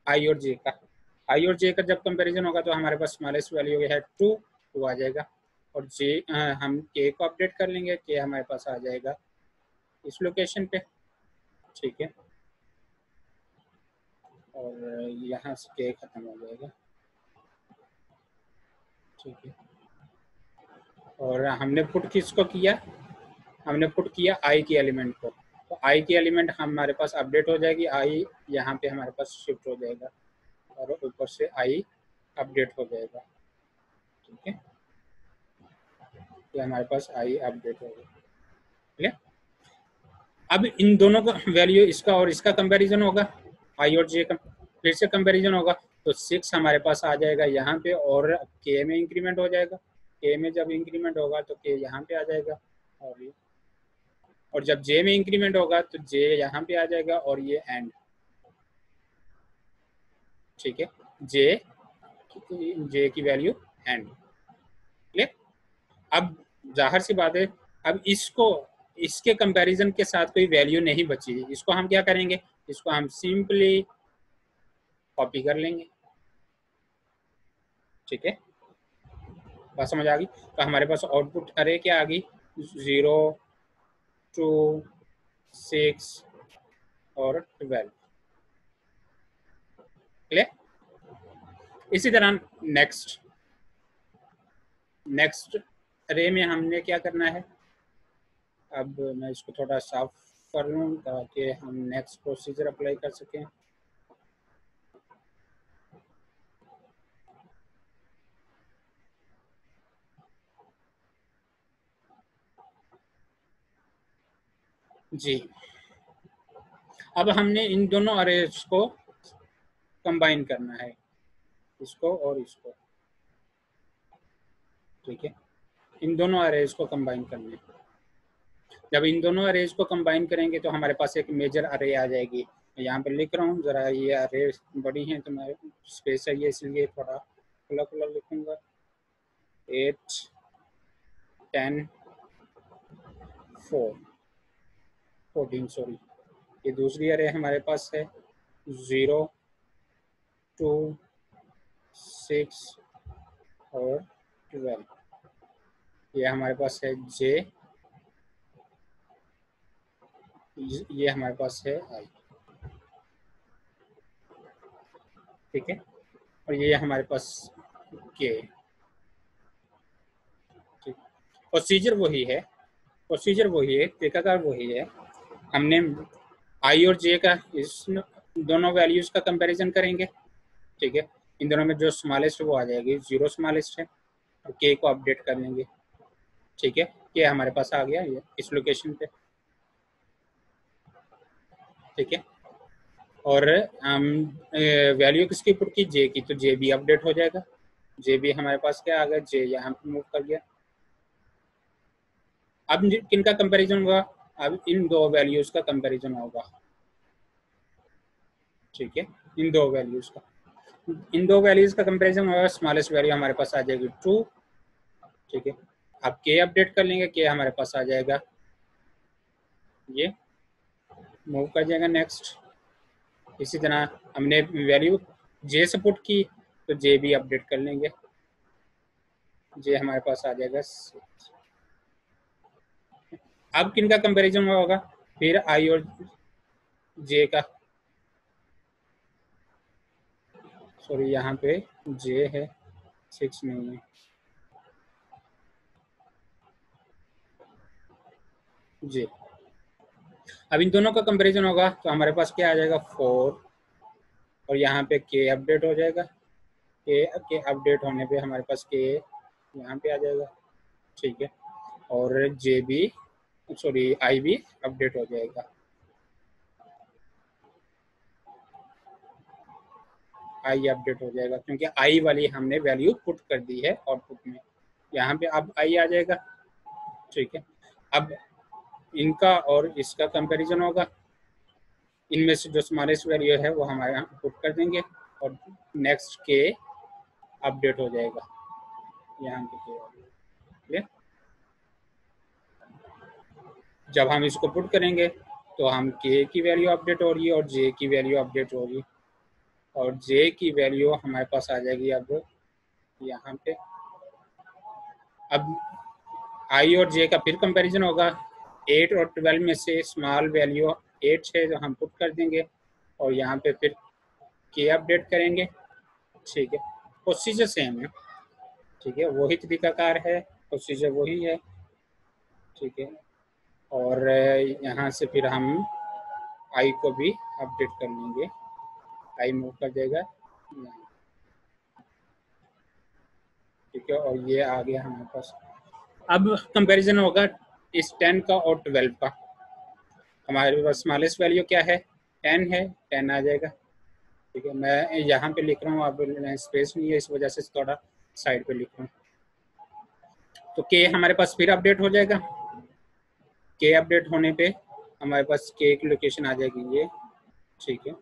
आई और जे का। आई और जे का जब कंपैरिजन होगा तो हमारे पास स्मॉलेस्ट वैल्यू है 2 आ जाएगा। और जे हम के को अपडेट कर लेंगे, के हमारे पास आ जाएगा इस लोकेशन पे। ठीक है। और यहाँ से के खत्म हो जाएगा। ठीक है। और हमने पुट किसको किया, हमने पुट किया आई की एलिमेंट को, तो आई की एलिमेंट हमारे पास अपडेट हो जाएगी, आई यहाँ पे हमारे पास शिफ्ट हो जाएगा और ऊपर से आई अपडेट हो जाएगा। ठीक है। ये हमारे पास आई अपडेट हो गया। ठीक है। अब इन दोनों का वैल्यू, इसका और इसका कंपैरिजन होगा, आई और जे का फिर से कंपैरिजन होगा, तो 6 हमारे पास आ जाएगा यहाँ पे और के में इंक्रीमेंट हो जाएगा। के में जब इंक्रीमेंट होगा तो के यहाँ पे आ जाएगा और जब जे में इंक्रीमेंट होगा तो जे यहाँ पे आ जाएगा और ये एंड। ठीक है। जे की वैल्यू एंड। क्लियर। अब जाहिर सी बात है, अब इसको इसके कंपैरिजन के साथ कोई वैल्यू नहीं बची, इसको हम क्या करेंगे, इसको हम सिंपली कॉपी कर लेंगे। ठीक है। बात समझ आ गई। तो हमारे पास आउटपुट अरे क्या आ गई, 0 2 6 और 12। क्लियर। इसी तरह नेक्स्ट अरे में हमने क्या करना है, अब मैं इसको थोड़ा साफ कर लूँ ताकि हम नेक्स्ट प्रोसीजर अप्लाई कर सकें। जी। अब हमने इन दोनों अरेज को कंबाइन करना है, इसको और इसको। ठीक है। इन दोनों अरेज को कंबाइन करना है। जब इन दोनों अरेज को कंबाइन करेंगे तो हमारे पास एक मेजर अरे आ जाएगी। मैं यहाँ पर लिख रहा हूँ, ज़रा ये अरे बड़ी हैं तो मैं स्पेस चाहिए इसलिए थोड़ा खुला खुला लिखूँगा। 8 10 4 14 सॉरी। ये दूसरी अरे हमारे पास है 0 2 6 और 12। ये हमारे पास है जे, ये हमारे पास है आई। ठीक है। और ये हमारे पास के। ठीक। प्रोसीजर वही है, तरीकाकार वही है। हमने आई और जे का इस दोनों वैल्यूज का कंपैरिजन करेंगे, ठीक है। इन दोनों में जो स्मॉलेस्ट है वो आ जाएगी, 0 स्मॉलेस्ट है, और के को अपडेट कर लेंगे, ठीक है। के हमारे पास आ गया ये इस लोकेशन पे, ठीक है। और हम वैल्यू किसकी पुट की, जे की, तो जे भी अपडेट हो जाएगा। जे भी हमारे पास क्या आ गया, जे यहाँ पे मूव कर गया। अब किन का कंपैरिजन होगा, अब इन दो वैल्यूज का कंपैरिजन होगा, ठीक है। इन दो वैल्यूज का, इन दो वैल्यूज का कंपैरिजन होगा, स्मॉलेस्ट वैल्यू हमारे पास आ जाएगी 2, ठीक है। अब के अपडेट कर लेंगे, के हमारे पास आ जाएगा, ये मूव कर जाएगा नेक्स्ट। इसी तरह हमने वैल्यू जे से पुट की, तो जे भी अपडेट कर लेंगे, जे हमारे पास आ जाएगा 6। अब किन का कंपैरिजन होगा, फिर आई और जे का, सॉरी यहाँ पे जे है, 6 नहीं है, जे। अब इन दोनों का कंपैरिजन होगा, तो हमारे पास क्या आ जाएगा, 4, और यहाँ पे के अपडेट हो जाएगा, के अपडेट होने पे हमारे पास के यहाँ पे आ जाएगा, ठीक है। और जे भी, सॉरी आई भी अपडेट हो जाएगा, आई अपडेट हो जाएगा, क्योंकि आई वाली हमने वैल्यू पुट कर दी है आउटपुट में, यहाँ पे अब आई आ जाएगा, ठीक है। अब इनका और इसका कंपैरिजन होगा, इनमें से जो स्मॉलेस्ट वैल्यू है वो हमारे यहाँ पुट कर देंगे, और नेक्स्ट के अपडेट हो जाएगा, यहाँ पे के, जब हम इसको पुट करेंगे तो हम के की वैल्यू अपडेट हो रही है और जे की वैल्यू अपडेट हो रही है, और जे की वैल्यू हमारे पास आ जाएगी अब यहाँ पे। अब आई और जे का फिर कंपैरिजन होगा, 8 और 12 में से स्मॉल वैल्यू 8 है जो हम पुट कर देंगे, और यहाँ पे फिर के अपडेट करेंगे, ठीक है। प्रोसीजर सेम है, ठीक है, वही तरीकाकार है, प्रोसीजर वही है, ठीक है। और यहाँ से फिर हम आई को भी अपडेट कर लेंगे, आई मूव कर देगा, ठीक है। और ये आ गया हमारे पास। अब कंपैरिजन होगा इस 10 का और 12 का। हमारे पास स्मॉलेस्ट वैल्यू क्या है, 10 है, 10 आ जाएगा, ठीक है। मैं यहाँ पे लिख रहा हूँ, अब स्पेस नहीं है, इस वजह से थोड़ा साइड पे लिख रहा हूँ। तो के हमारे पास फिर अपडेट हो जाएगा, के अपडेट होने पे हमारे पास के की लोकेशन आ जाएगी ये, ठीक है।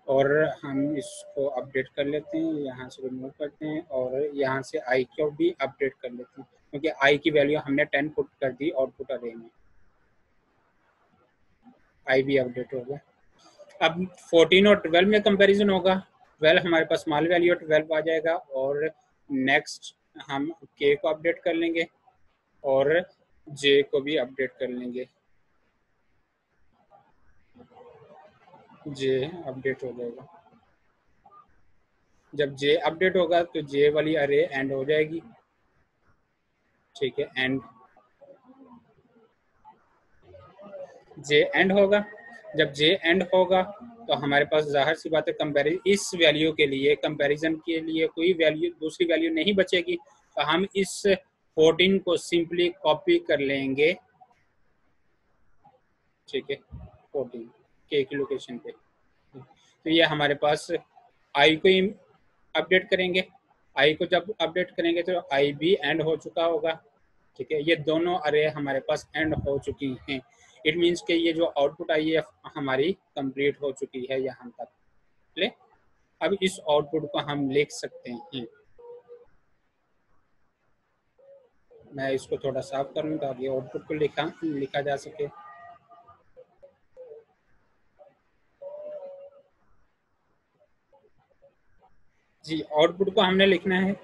और हम इसको अपडेट कर लेते हैं, यहाँ से रिमूव करते हैं, और यहाँ से आई को भी अपडेट कर लेते हैं, क्योंकि आई की वैल्यू हमने 10 पुट कर दी आउटपुट अरे में, आई भी अपडेट होगा। अब 14 और 12 में कंपैरिजन होगा, 12 हमारे पास स्मॉल वैल्यू 12 आ जाएगा, और नेक्स्ट हम के को अपडेट कर लेंगे और जे को भी अपडेट कर लेंगे, जे अपडेट हो जाएगा। जब जे अपडेट होगा तो जे वाली अरे एंड हो जाएगी, ठीक है, एंड जे एंड होगा। जब जे एंड होगा तो हमारे पास जाहिर सी बात है कंपैरिजन, इस वैल्यू के लिए कंपैरिजन के लिए कोई वैल्यू, दूसरी वैल्यू नहीं बचेगी, तो हम इस 14 को सिंपली कॉपी कर लेंगे, ठीक है, 14 के की लोकेशन पे। तो ये हमारे पास आई को ही अपडेट करेंगे, आई को जब अपडेट करेंगे तो आई भी एंड हो चुका होगा, ठीक है। ये दोनों अरे हमारे पास एंड हो चुकी हैं, इट मीन्स कि ये जो आउटपुट आई है हमारी कंप्लीट हो चुकी है यहाँ तक। ले, अब इस आउटपुट को हम लिख सकते हैं, मैं इसको थोड़ा साफ करूँ ताकि आउटपुट को लिखा जा सके। जी, आउटपुट को हमने लिखना है,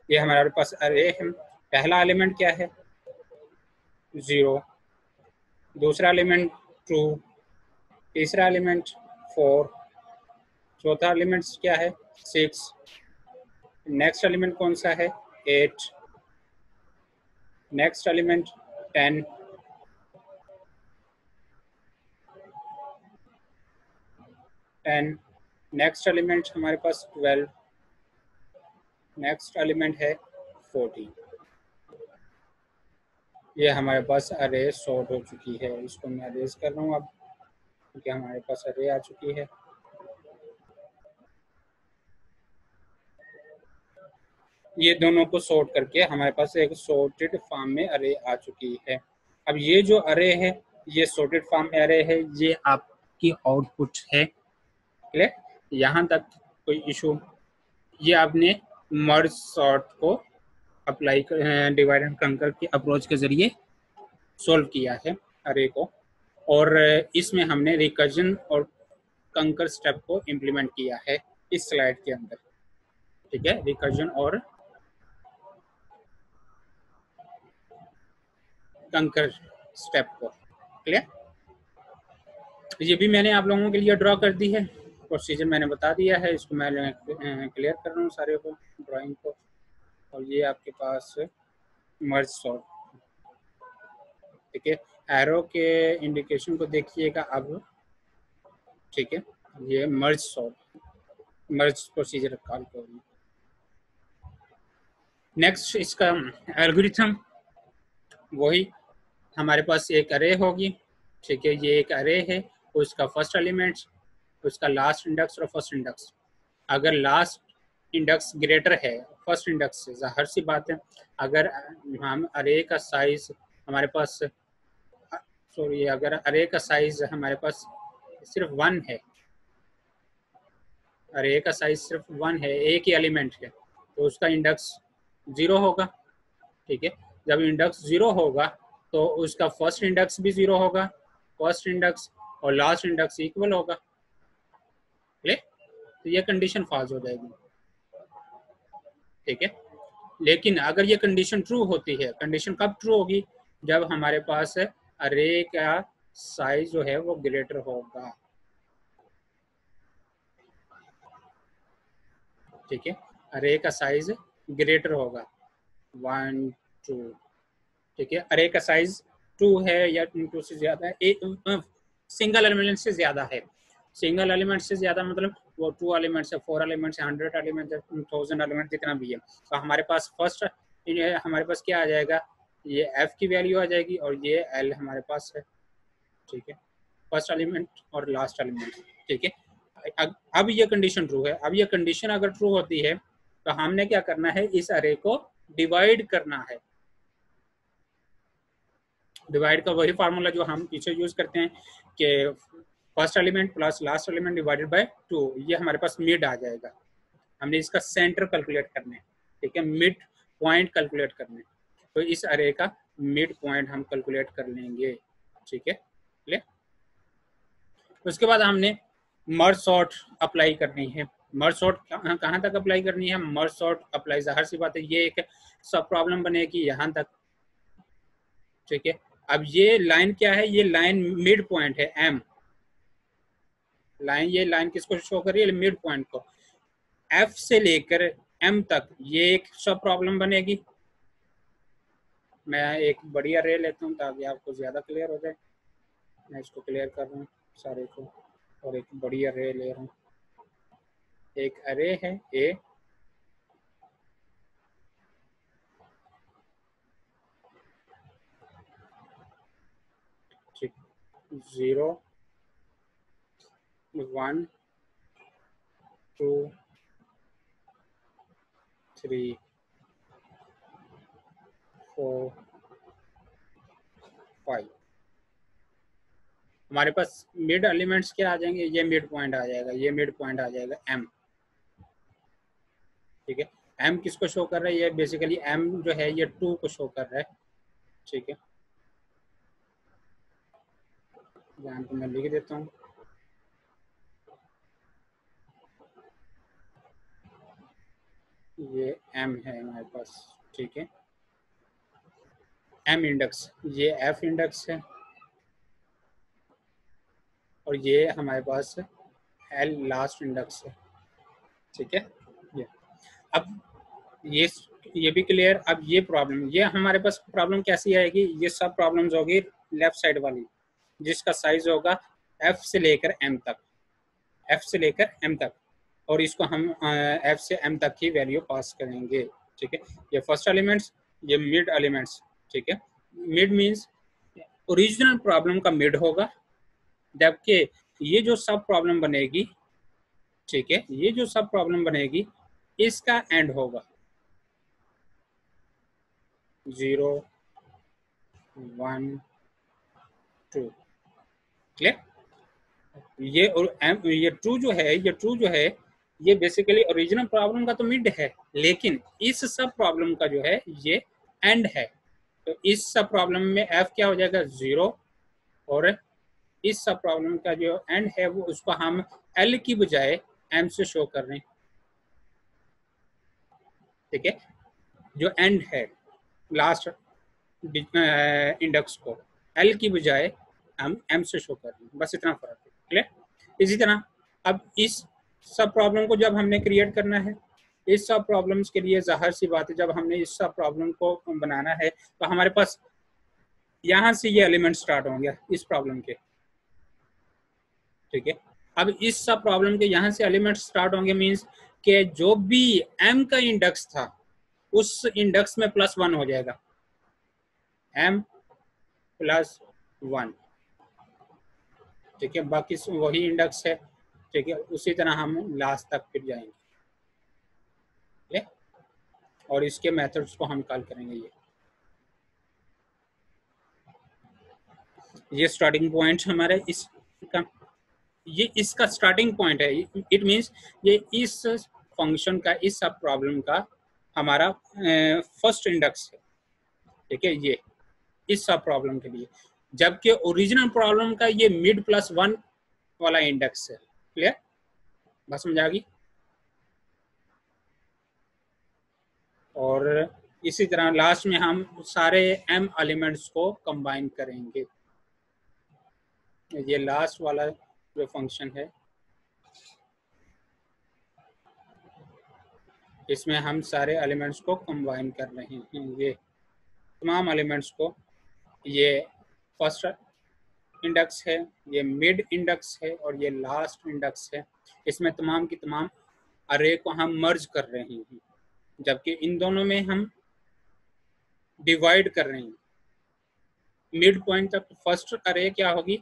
ये हमारे पास अरे है। पहला एलिमेंट क्या है, 0, दूसरा एलिमेंट 2, तीसरा एलिमेंट 4, चौथा एलिमेंट क्या है, 6, नेक्स्ट एलिमेंट कौन सा है, 8, नेक्स्ट एलिमेंट 10, 10, नेक्स्ट एलिमेंट हमारे पास 12, नेक्स्ट एलिमेंट है 14। ये हमारे पास अरे सॉर्ट हो चुकी है। इसको मैं अरेज कर रहा हूँ अब, क्योंकि हमारे पास अरे आ चुकी है। ये दोनों को सॉर्ट करके हमारे पास एक सॉर्टेड फॉर्म में अरे आ चुकी है। अब ये जो अरे है, ये सॉर्टेड फॉर्म में अरे है, ये आपकी आउटपुट है। क्लियर? यहाँ तक कोई इशू? ये आपने मर्ज सॉर्ट को अप्लाई डिवाइड एंड कंकर की अप्रोच के जरिए सॉल्व किया है अरे को, और इसमें हमने रिकर्जन और कंकर स्टेप को इम्प्लीमेंट किया है इस स्लाइड के अंदर। ठीक है, रिकर्जन और कंकर स्टेप को। क्लियर? ये भी मैंने आप लोगों के लिए ड्रॉ कर दी है, प्रोसीजर मैंने बता दिया है। इसको मैं क्लियर कर रहा हूँ सारे को, ड्राइंग को। और ये आपके पास मर्ज सॉर्ट। ठीक है, एरो के इंडिकेशन को देखिएगा अब। ठीक है, ये मर्ज सॉर्ट, मर्ज प्रोसीजर कॉल करूँ। नेक्स्ट इसका एल्गोरिथम वही, हमारे पास एक अरे होगी। ठीक है, ये एक अरे है, उसका फर्स्ट एलिमेंट, उसका लास्ट इंडेक्स और फर्स्ट इंडेक्स। अगर लास्ट इंडेक्स ग्रेटर है फर्स्ट इंडेक्स से, जाहिर सी बात है अगर हम अरे का साइज हमारे पास, सॉरी, अगर अरे का साइज हमारे पास सिर्फ 1 है, अरे का साइज सिर्फ 1 है, एक ही एलिमेंट है, तो उसका इंडेक्स 0 होगा। ठीक है, जब इंडेक्स 0 होगा तो उसका फर्स्ट इंडेक्स भी 0 होगा, फर्स्ट इंडेक्स और लास्ट इंडेक्स इक्वल होगा। तो ये कंडीशन फॉल्स हो जाएगी। ठीक है, लेकिन अगर ये कंडीशन ट्रू होती है, कंडीशन कब ट्रू होगी? जब हमारे पास अरे का साइज जो है वो ग्रेटर होगा। ठीक है, अरे का साइज ग्रेटर होगा 1 2। ठीक है, अरे का साइज 2 है या 2 से ज्यादा है, एक सिंगल एलिमेंट से ज्यादा है। सिंगल एलिमेंट से ज्यादा मतलब वो 2 एलिमेंट्स है, 4 एलिमेंट्स है, 100 एलिमेंट्स है, 1000 एलिमेंट, जितना भी है। तो हमारे पास फर्स्ट हमारे पास क्या आ जाएगा? ये एफ की वैल्यू आ जाएगी और ये एल हमारे पास है। ठीक है, फर्स्ट एलिमेंट और लास्ट एलिमेंट। ठीक है, अब ये कंडीशन ट्रू है। अब ये कंडीशन अगर ट्रू होती है तो हमने क्या करना है? इस अरे को डिवाइड करना है। डिवाइड का वही फार्मूला जो हम पीछे यूज करते हैं कि first element plus last element divided by 2, ये हमारे पास मिड आ जाएगा। हमने इसका सेंटर कैलकुलेट करना है। ठीक है, मिड पॉइंट कैलकुलेट करना है, तो इस अरे का मिड पॉइंट हम कैलकुलेट कर लेंगे। ठीक है, क्लियर? उसके बाद हमने मर्ज सॉर्ट अप्लाई करनी है। मर्ज सॉर्ट कहाँ तक अप्लाई करनी है? मर्ज सॉर्ट अप्लाई, जाहिर सी बात है ये एक सब प्रॉब्लम बनेगी यहाँ तक। ठीक है, अब ये लाइन क्या है? ये लाइन मिड पॉइंट है, एम लाइन। ये लाइन किसको शो कर रही है? मिड पॉइंट को। एफ से लेकर एम तक ये एक सब प्रॉब्लम बनेगी। मैं एक बड़ी अरे लेता हूँ ताकि आपको ज़्यादा क्लियर हो जाए। मैं इसको क्लियर कर रहा हूँ सारे को, और एक बड़ी अरे ले रहा हूँ। एक अरे है ए, ठीक, 0 1 2 3 4 5। हमारे पास मिड एलिमेंट्स क्या आ जाएंगे? ये मिड पॉइंट आ जाएगा, ये मिड पॉइंट आ जाएगा एम। ठीक है, एम किसको शो कर रहा है? ये बेसिकली एम जो है ये 2 को शो कर रहा है। ठीक है, यहाँ पे मैं लिख देता हूँ, ये एम है हमारे पास। ठीक है, एम इंडेक्स, ये एफ इंडेक्स है, और ये हमारे पास एल लास्ट इंडेक्स है। ठीक है, ये अब ये ये भी क्लियर। अब ये प्रॉब्लम, ये हमारे पास प्रॉब्लम कैसी आएगी, ये सब प्रॉब्लम्स होगी लेफ्ट साइड वाली, जिसका साइज होगा एफ से लेकर एम तक, एफ से लेकर एम तक, और इसको हम एफ से एम तक की वैल्यू पास करेंगे। ठीक है, ये फर्स्ट एलिमेंट्स, ये मिड एलिमेंट्स। ठीक है, मिड मीन्स ओरिजिनल प्रॉब्लम का मिड होगा, जबकि ये जो सब प्रॉब्लम बनेगी, ठीक है, ये जो सब प्रॉब्लम बनेगी इसका एंड होगा 0 1 2। क्लियर? ये और ये ट्रू जो है, ये ट्रू जो है, ये बेसिकली ओरिजिनल प्रॉब्लम का तो मिड है, लेकिन इस सब प्रॉब्लम का जो है ये एंड है। तो इस सब प्रॉब्लम में एफ क्या हो जाएगा 0, और इस सब प्रॉब्लम का जो एंड है वो उसको हम एल की बजाय एम से शो कर रहे हैं। ठीक है, जो एंड है लास्ट इंडेक्स को एल की बजाय हम एम से शो कर रहे हैं, बस इतना फर्क है। क्लियर? इसी तरह अब इस सब प्रॉब्लम को जब हमने क्रिएट करना है, इस सब प्रॉब्लम्स के लिए जाहिर सी बात है, जब हमने इस सब प्रॉब्लम को बनाना है तो हमारे पास यहाँ से ये एलिमेंट स्टार्ट होंगे इस प्रॉब्लम के। ठीक है, अब इस सब प्रॉब्लम के यहाँ से एलिमेंट स्टार्ट होंगे, मीन्स कि जो भी m का इंडेक्स था उस इंडेक्स में +1 हो जाएगा, m +1। ठीक है, बाकी वही इंडेक्स है। ठीक है, उसी तरह हम लास्ट तक फिर जाएंगे। ठीक है, और इसके मेथड्स को हम कॉल करेंगे। ये स्टार्टिंग पॉइंट हमारे इसका, ये इसका स्टार्टिंग पॉइंट है। इट मींस ये इस फंक्शन का, इस सब प्रॉब्लम का हमारा फर्स्ट इंडेक्स है। ठीक है, ये इस सब प्रॉब्लम के लिए, जबकि ओरिजिनल प्रॉब्लम का ये मिड +1 वाला इंडेक्स है। क्लियर? बात समझ आ गई? और इसी तरह लास्ट में हम सारे m एलिमेंट्स को कंबाइन करेंगे। ये लास्ट वाला जो फंक्शन है, इसमें हम सारे एलिमेंट्स को कंबाइन कर रहे हैं, ये तमाम एलिमेंट्स को। ये फर्स्ट इंडेक्स है, ये मिड इंडेक्स है, और ये लास्ट इंडेक्स है। इसमें तमाम की तमाम अरे को हम मर्ज कर रहे हैं, जबकि इन दोनों में हम डिवाइड कर रहे हैं। मिड पॉइंट तक फर्स्ट अरे क्या होगी,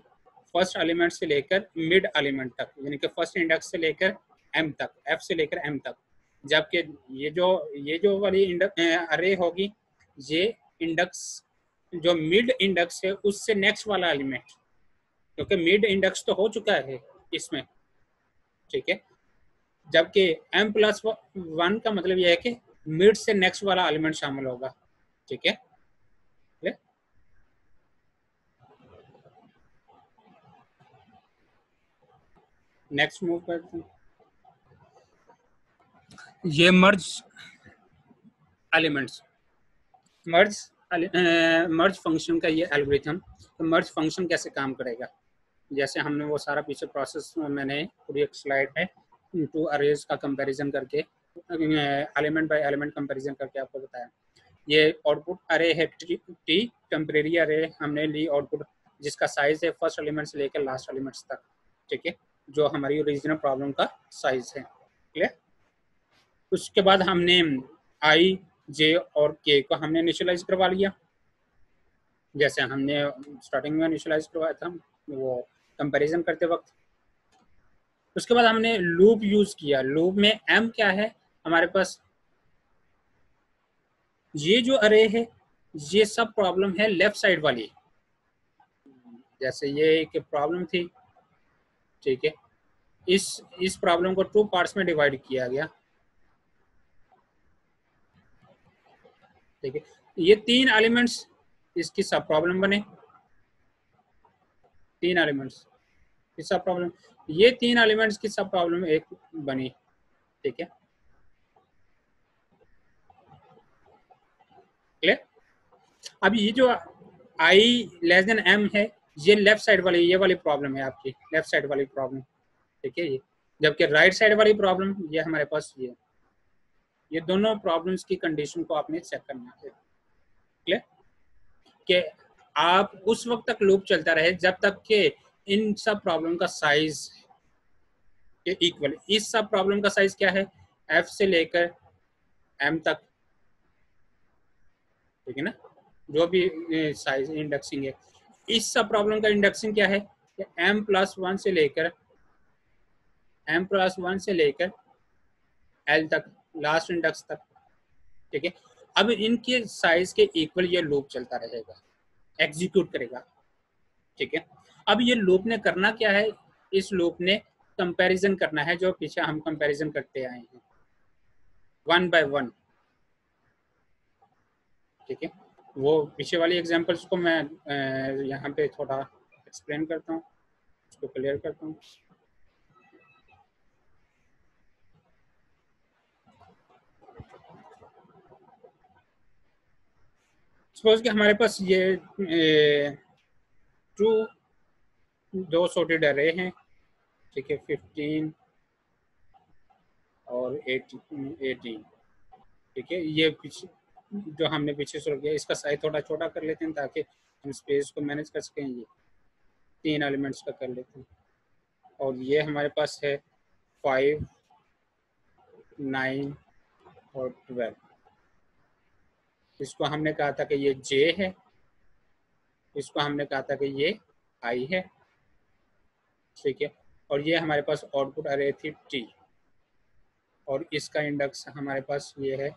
फर्स्ट एलिमेंट से लेकर मिड एलिमेंट तक, यानी कि फर्स्ट इंडेक्स से लेकर एम तक, एफ से लेकर एम तक। जबकि ये जो वाली अरे होगी, ये इंडेक्स जो मिड इंडेक्स है उससे नेक्स्ट वाला एलिमेंट, क्योंकि मिड इंडेक्स तो हो चुका है इसमें। ठीक है, जबकि m+1 का मतलब यह है कि मिड से नेक्स्ट वाला एलिमेंट शामिल होगा। ठीक है, नेक्स्ट मूव करते हैं। ये मर्ज एलिमेंट्स, मर्ज फंक्शन का ये एल्गोरिथम। तो मर्ज फंक्शन कैसे काम करेगा, जैसे हमने वो सारा पीछे प्रोसेस, मैंने पूरी एक स्लाइड है टू अरेज का कंपैरिजन करके, एलिमेंट बाय एलिमेंट कंपैरिजन करके आपको बताया। ये आउटपुट अरे है टी, टेम्परेरी अरे हमने ली आउटपुट, जिसका साइज है फर्स्ट एलिमेंट से लेकर लास्ट एलिमेंट्स तक। ठीक है, जो हमारी ओरिजिनल प्रॉब्लम का साइज है। क्लियर? उसके बाद हमने आई, जे और के को हमने इनिशियलाइज करवा लिया, जैसे हमने स्टार्टिंग में इनिशियलाइज करवाया था वो कंपैरिजन करते वक्त। उसके बाद हमने लूप यूज किया। लूप में एम क्या है हमारे पास, ये जो अरे है ये सब प्रॉब्लम है लेफ्ट साइड वाली, जैसे ये एक प्रॉब्लम थी। ठीक है, इस प्रॉब्लम को 2 पार्ट्स में डिवाइड किया गया। ठीक है, ये 3 एलिमेंट्स इसकी सब प्रॉब्लम बने, 3 एलिमेंट्स की सब प्रॉब्लम, ये 3 एलिमेंट्स की सब प्रॉब्लम एक बनी। ठीक है, क्लियर? अब ये जो i<m है, ये लेफ्ट साइड वाली, ये वाली प्रॉब्लम है आपकी, लेफ्ट साइड वाली प्रॉब्लम। ठीक है, ये, जबकि राइट साइड वाली प्रॉब्लम ये हमारे पास ये। ये दोनों प्रॉब्लम्स की कंडीशन को आपने चेक करना है। क्लियर कि आप उस वक्त तक लूप चलता रहे जब तक कि इन सब प्रॉब्लम का साइज के इक्वल। इस सब प्रॉब्लम का साइज क्या है, एफ से लेकर एम तक, ठीक है ना, जो भी साइज इंडेक्सिंग है। इस सब प्रॉब्लम का इंडेक्सिंग क्या है, m+1 से लेकर एल तक, लास्ट इंडेक्स तक, ठीक है। अब इनके साइज के इक्वल ये लूप चलता रहेगा, एग्जीक्यूट करेगा, ठीक है। अब ये लूप ने करना क्या है, इस लूप ने कंपैरिजन करना है, जो पीछे हम कंपैरिजन करते आए हैं 1 by 1, ठीक है। वो पीछे वाली एग्जांपल्स को मैं यहाँ पे थोड़ा एक्सप्लेन करता हूँ, उसको क्लियर करता हूँ। सपोज कि हमारे पास ये दो सॉर्टेड अरे हैं, ठीक है, 15 और 18, ठीक है। ये पीछे जो हमने पीछे शुरू किया, इसका साइज थोड़ा छोटा कर लेते हैं ताकि हम स्पेस को मैनेज कर सकें। ये 3 एलिमेंट्स का कर लेते हैं, और ये हमारे पास है 5, 9 और 12। इसको हमने कहा था कि ये जे है, इसको हमने कहा था कि ये आई है, ठीक है। और ये हमारे पास आउटपुट अरे थी टी, और इसका इंडेक्स हमारे पास ये है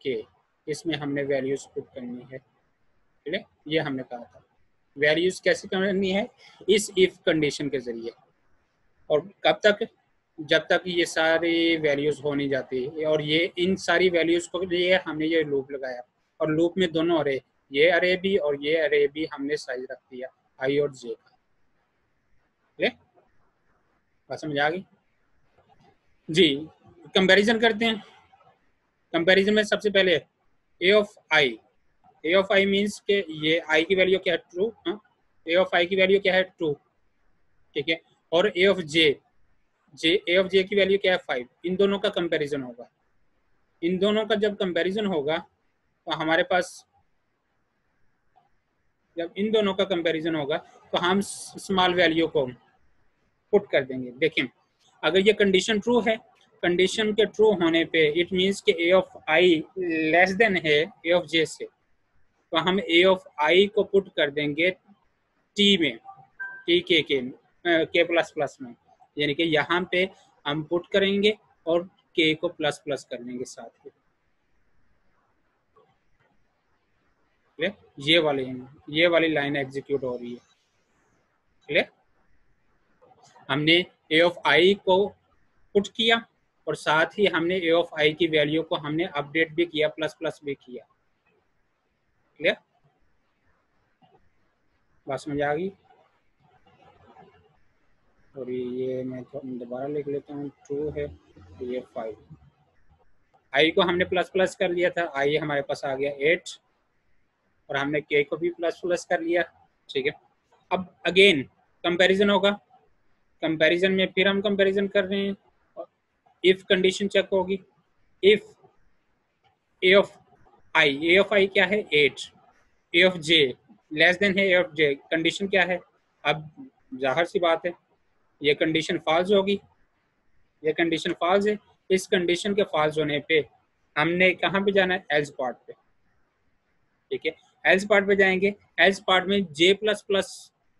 के। इसमें हमने वैल्यूज पुट करनी है, ठीक है। ये हमने कहा था वैल्यूज कैसे करनी है, इस इफ कंडीशन के जरिए। और कब तक, जब तक ये सारी वैल्यूज हो नहीं जाती, और ये इन सारी वैल्यूज को लिए हमने ये लूप लगाया, और लूप में दोनों अरे, ये अरे भी और ये अरे भी हमने साइज रख दिया आई और जे का, ठीक है। बात समझ आ गई जी। कंपैरिजन करते हैं। कंपैरिजन में सबसे पहले A of I, A of I means के ये आई की वैल्यू क्या है, ट्रू, ए ऑफ आई की वैल्यू क्या है, ट्रू, ठीक है। और ए ऑफ जे, ए ऑफ जे की वैल्यू क्या है, 5। इन दोनों का कंपैरिजन होगा। इन दोनों का जब कंपैरिजन होगा तो हमारे पास, जब इन दोनों का कंपैरिजन होगा तो हम स्मॉल वैल्यू को पुट कर देंगे। देखें, अगर ये कंडीशन ट्रू है, कंडीशन के ट्रू होने पे इट मीन्स कि ए ऑफ आई लेस देन है ए ऑफ जे से, तो हम ए ऑफ आई को पुट कर देंगे टी में, टी के प्लस प्लस में, यानी कि यहाँ पे हम पुट करेंगे और के को प्लस प्लस कर लेंगे साथ ही। ये वाली लाइन एग्जीक्यूट हो रही है, क्लियर। हमने ए ऑफ आई को पुट किया, और साथ ही हमने ए ऑफ आई की वैल्यू को हमने अपडेट भी किया, प्लस प्लस भी किया, क्लियर। बात समझ आ गई। और ये मैं दोबारा लिख लेता हूँ, ट्रू है, ये 5। आई को हमने प्लस प्लस कर लिया था, आई हमारे पास आ गया 8, और हमने के को भी प्लस प्लस कर लिया, ठीक है। अब अगेन कंपैरिजन होगा, कंपैरिजन में फिर हम कंपैरिजन कर रहे हैं, इफ कंडीशन चेक होगी, इफ ए ऑफ आई क्या है, 8, ए ऑफ जे लेस देन है ए ऑफ जे, कंडीशन क्या है। अब जाहिर सी बात है ये कंडीशन फॉल्स होगी, ये कंडीशन फॉल्स है। इस कंडीशन के फॉल्स होने पे हमने कहाँ पे जाना है, एल्स पार्ट पे, ठीक है। एल्स पार्ट पे जाएंगे, एल्स पार्ट में जे प्लस प्लस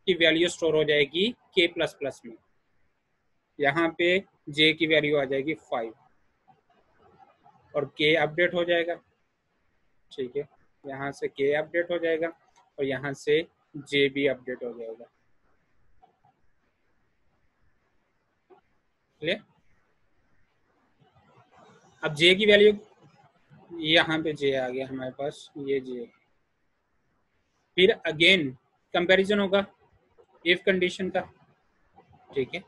की वैल्यू स्टोर हो जाएगी के प्लस प्लस में, यहाँ पे जे की वैल्यू आ जाएगी 5, और के अपडेट हो जाएगा, ठीक है। यहाँ से के अपडेट हो जाएगा, और यहाँ से जे भी अपडेट हो जाएगा, क्लियर। अब जे की वैल्यू, यहाँ पे जे आ गया हमारे पास, ये जे। फिर अगेन कंपैरिजन होगा इफ कंडीशन का, ठीक है।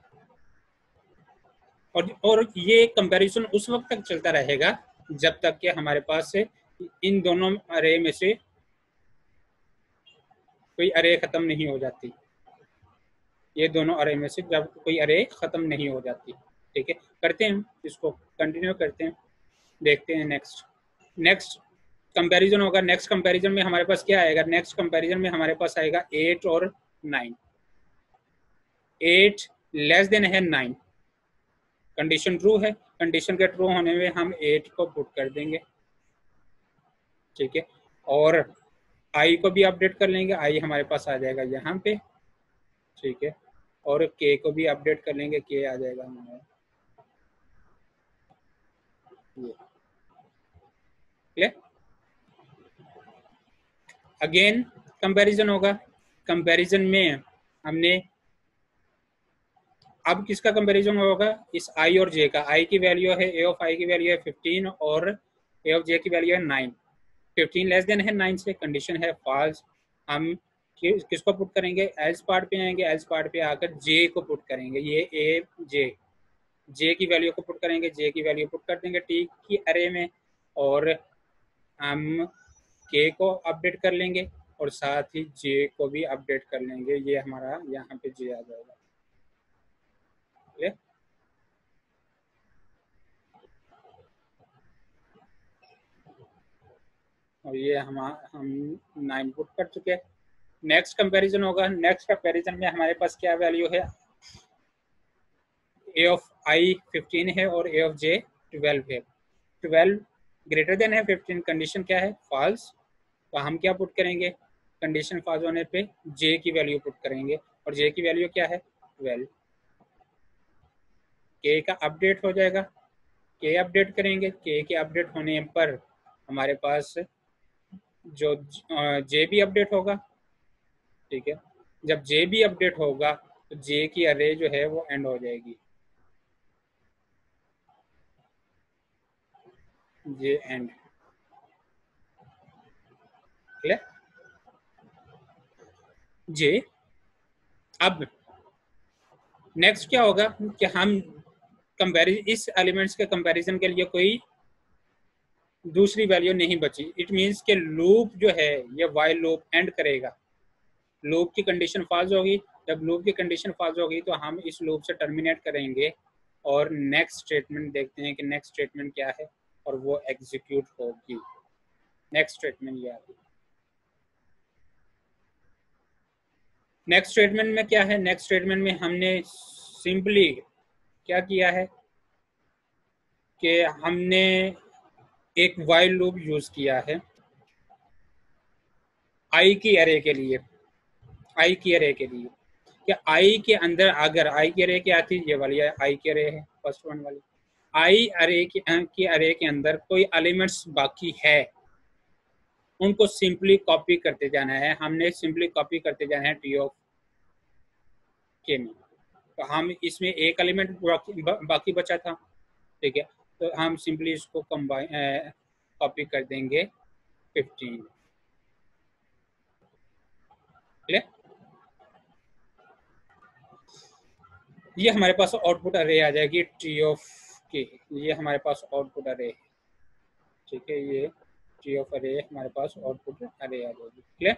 और ये कंपैरिजन उस वक्त तक चलता रहेगा जब तक कि हमारे पास से इन दोनों अरे में से कोई अरे खत्म नहीं हो जाती, ये दोनों अरे में से जब कोई अरे खत्म नहीं हो जाती, ठीक है। करते हैं इसको, कंटिन्यू करते हैं। देखते हैं नेक्स्ट। नेक्स्ट कंपैरिजन होगा। नेक्स्ट कंपैरिजन में हमारे पास क्या आएगा? नेक्स्ट कंपैरिजन में हमारे पास आएगा 8 और 9। 8 लेस देन है 9, कंडीशन ट्रू है। कंडीशन के ट्रू होने में हम 8 को पुट कर देंगे, ठीक है। और आई को भी अपडेट कर लेंगे, आई हमारे पास आ जाएगा यहाँ पे, ठीक है। और के को भी अपडेट कर लेंगे, के आ जाएगा हमारा ये, क्लियर। अगेन कंपैरिजन होगा। कंपैरिजन में हमने अब किसका कंपैरिजन होगा? इस आई और जे का। आई की वैल्यू है, ए ऑफ आई की वैल्यू है 15 और ए ऑफ जे की वैल्यू है 9। 15 लेस देन है 9 से, कंडीशन है फॉल्स। हम किसको पुट करेंगे? एल्स पार्ट पे आएंगे, एल्स पार्ट पे आकर जे को पुट करेंगे। ये ए जे की वैल्यू को पुट करेंगे, जे की वैल्यू पुट कर देंगे टी की अरे में, और हम के को अपडेट कर लेंगे और साथ ही जे को भी अपडेट कर लेंगे। ये हमारा यहाँ पे जे आ जाएगा, और ये हम 9 पुट कर चुके हैं। नेक्स्ट कंपैरिजन होगा। नेक्स्ट कंपैरिजन में हमारे पास क्या वैल्यू है? ए ऑफ आई 15 है और ए ऑफ जे 12 है। 12 ग्रेटर देन है 15, कंडीशन क्या है? फॉल्स। तो हम क्या पुट करेंगे? कंडीशन फॉल्स होने पे जे की वैल्यू पुट करेंगे, और जे की वैल्यू क्या है? 12। के का अपडेट हो जाएगा, के अपडेट करेंगे, के अपडेट होने पर हमारे पास जो जे भी अपडेट होगा, ठीक है। जब जे भी अपडेट होगा तो जे की अरे जो है वो एंड हो जाएगी, जे एंड, क्लियर। जे अब नेक्स्ट क्या होगा कि हम कंपैरिजन, इस एलिमेंट्स के कंपैरिजन के लिए कोई दूसरी वैल्यू नहीं बची। इट मीन्स के लूप जो है ये वाइल लूप एंड करेगा। लूप की कंडीशन फॉल्स होगी। जब लूप की कंडीशन फॉल्स होगी तो हम इस लूप से टर्मिनेट करेंगे और नेक्स्ट स्टेटमेंट देखते हैं कि नेक्स्ट स्टेटमेंट क्या है, और वो एग्जीक्यूट होगी। नेक्स्ट स्टेटमेंट ये आती है। नेक्स्ट स्टेटमेंट में क्या है? नेक्स्ट स्टेटमेंट में हमने सिंपली क्या किया है कि हमने एक वाइल लूप यूज किया है आई की अरे के लिए। आई की अरे के लिए कि आई के अंदर अगर आई की अरे क्या थी? ये वाली आई की अरे है, फर्स्ट वन वाली। आई अरे की अरे के अंदर कोई एलिमेंट्स बाकी है, उनको सिंपली कॉपी करते जाना है। हमने सिंपली कॉपी करते जाना है टी ऑफ के में। तो हम इसमें एक एलिमेंट बाकी बचा था, ठीक है। तो हम सिंपली इसको कंबाइन कॉपी कर देंगे 15, क्लियर। ये हमारे पास आउटपुट अरे आ जाएगी टी ऑफ के। ये हमारे पास आउटपुट अरे है, ठीक है। ये टी ऑफ अरे हमारे पास आउटपुट अरे आ जाएगी, क्लियर।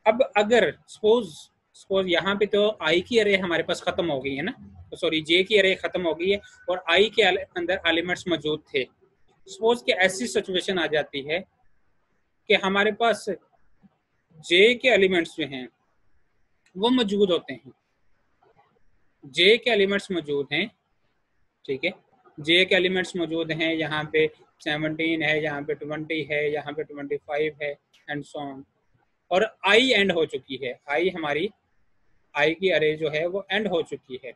अब अगर सपोज सपोज यहाँ पे तो आई की अरे हमारे पास खत्म हो गई है ना, तो सॉरी जे की अरे खत्म हो गई है और आई के अंदर एलिमेंट्स मौजूद थे। सपोज कि ऐसी सिचुएशन आ जाती है कि हमारे पास जे के एलिमेंट्स जो हैं वो मौजूद होते हैं, जे के एलिमेंट्स मौजूद हैं, ठीक है। जे के एलिमेंट्स मौजूद हैं, यहाँ पे 17 है, यहाँ पे 20 है, यहाँ पे 25 है, एंड सो ऑन। और आई एंड हो चुकी है, आई हमारी आई की अरे जो है वो एंड हो चुकी है,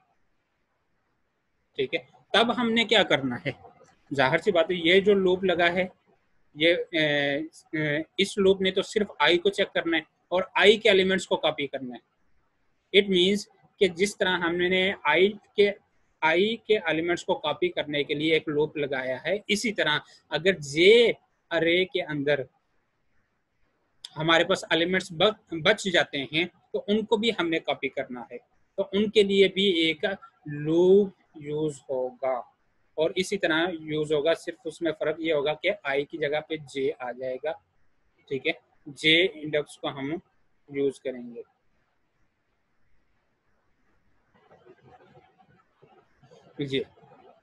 ठीक है। तब हमने क्या करना है? जाहिर सी बात है, ये जो लूप लगा है ये इस लूप ने तो सिर्फ आई को चेक करना है और आई के एलिमेंट्स को कॉपी करना है। इट मीन्स कि जिस तरह हमने आई के एलिमेंट्स को कॉपी करने के लिए एक लूप लगाया है, इसी तरह अगर जे अरे के अंदर हमारे पास एलिमेंट्स बच जाते हैं तो उनको भी हमने कॉपी करना है, तो उनके लिए भी एक लूप यूज होगा। और इसी तरह यूज होगा, सिर्फ उसमें फर्क ये होगा कि आई की जगह पे जे आ जाएगा, ठीक है। जे इंडेक्स को हम यूज करेंगे। जी,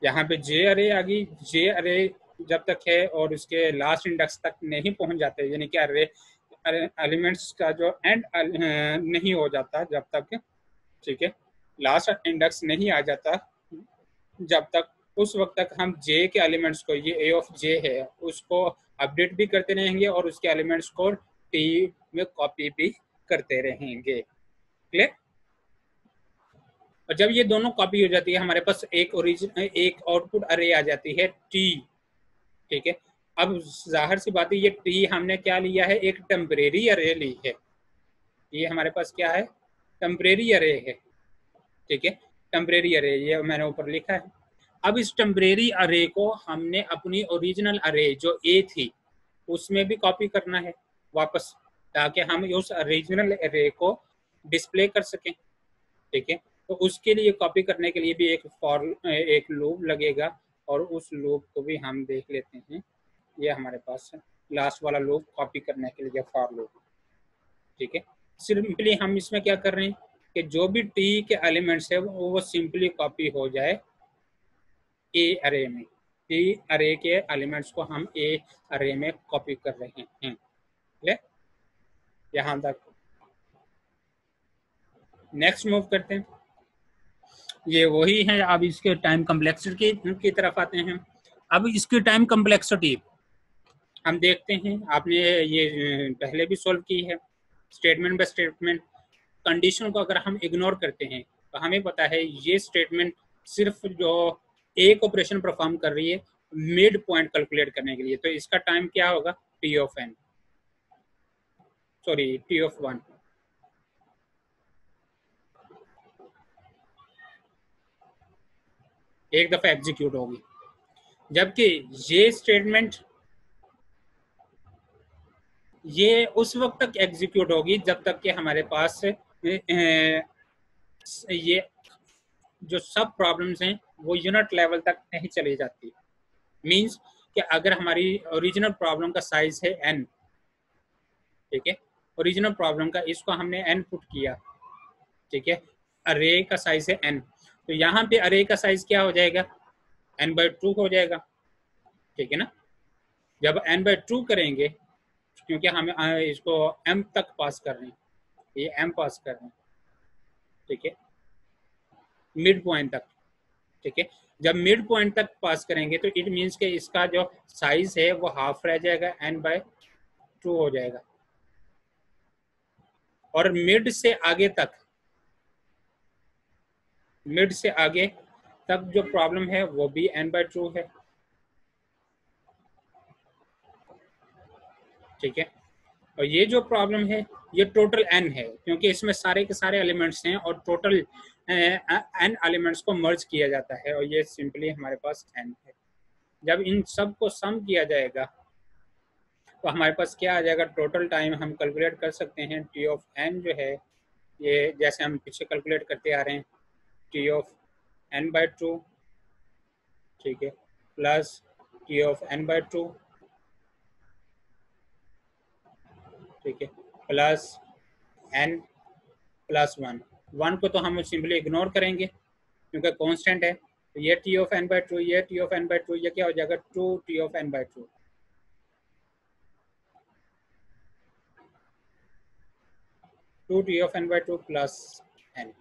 यहाँ पे जे अरे आ गई। जे अरे जब तक है और उसके लास्ट इंडेक्स तक नहीं पहुंच जाते, यानी कि अरे एलिमेंट्स का जो एंड नहीं हो जाता जब तक, ठीक है, लास्ट इंडेक्स नहीं आ जाता जब तक, उस वक्त तक हम जे के एलिमेंट्स को, ये ए ऑफ जे है, उसको अपडेट भी करते रहेंगे और उसके एलिमेंट्स को टी में कॉपी भी करते रहेंगे। क्लियर? और जब ये दोनों कॉपी हो जाती है, हमारे पास एक आउटपुट अरे आ जाती है टी, ठीक है। अब जाहिर सी बात है, ये टी हमने क्या लिया है, एक टेम्परेरी अरे ली है, ये हमारे पास क्या है, टेम्परेरी अरे है, ठीक है, टेम्परेरी अरे, ये मैंने ऊपर लिखा है। अब इस टेम्परेरी अरे को हमने अपनी ओरिजिनल अरे जो ए थी उसमें भी कॉपी करना है वापस, ताकि हम उस ओरिजिनल अरे को डिस्प्ले कर सकें, ठीक है। तो उसके लिए कॉपी करने के लिए भी एक लूप लगेगा, और उस लूप को भी हम देख लेते हैं। ये हमारे पास है लास्ट वाला लूप कॉपी करने के लिए फॉर लूप, ठीक है। सिंपली हम इसमें क्या कर रहे हैं कि जो भी टी के एलिमेंट्स है वो सिंपली कॉपी हो जाए ए अरे में, टी अरे के एलिमेंट्स को हम ए अरे में कॉपी कर रहे हैं। ले यहाँ तक। नेक्स्ट मूव करते हैं, ये वही है। अब इसके टाइम कम्प्लेक्सिटी की तरफ आते हैं। अब इसकी टाइम कम्प्लेक्सिटी हम देखते हैं, आपने ये पहले भी सॉल्व की है, स्टेटमेंट बाय स्टेटमेंट। कंडीशन को अगर हम इग्नोर करते हैं तो हमें पता है ये स्टेटमेंट सिर्फ जो एक ऑपरेशन परफॉर्म कर रही है मिड पॉइंट कैलकुलेट करने के लिए, तो इसका टाइम क्या होगा, T of N, sorry T of one. एक दफा एग्जीक्यूट होगी, जबकि ये स्टेटमेंट ये उस वक्त तक एग्जीक्यूट होगी जब तक कि हमारे पास ये जो सब प्रॉब्लम्स हैं वो यूनिट लेवल तक नहीं चली जाती। मींस कि अगर हमारी ओरिजिनल प्रॉब्लम का साइज है n, ठीक है, ओरिजिनल प्रॉब्लम का, इसको हमने n पुट किया, ठीक है, अरे का साइज है n, तो यहाँ पे अरे का साइज क्या हो जाएगा, n/2 हो जाएगा, ठीक है ना। जब n/2 करेंगे, क्योंकि हम इसको m तक पास कर रहे हैं, ये m पास कर रहे हैं, ठीक है, मिड पॉइंट तक, ठीक है। जब मिड पॉइंट तक पास करेंगे तो इट मीन्स कि इसका जो साइज है वो हाफ रह जाएगा, n/2 हो जाएगा। और मिड से आगे तक जो प्रॉब्लम है वो भी n/2 है, ठीक है। और ये जो प्रॉब्लम है ये टोटल n है, क्योंकि इसमें सारे के सारे एलिमेंट्स हैं और टोटल n एलिमेंट्स को मर्ज किया जाता है, और ये सिंपली हमारे पास n है। जब इन सब को सम किया जाएगा तो हमारे पास क्या आ जाएगा, टोटल टाइम हम कैलकुलेट कर सकते हैं, टी ऑफ n जो है, ये जैसे हम पीछे कैलकुलेट करते आ रहे हैं, टी ऑफ n/2, ठीक है, प्लस टी ऑफ n/2, ठीक है, प्लस n प्लस 1 को तो हम सिंपली इग्नोर करेंगे क्योंकि कांस्टेंट है, तो ये टी ऑफ n/2, ये टी ऑफ n/2, ये क्या हो जाएगा, 2t of n/2, 2t of n/2 plus n।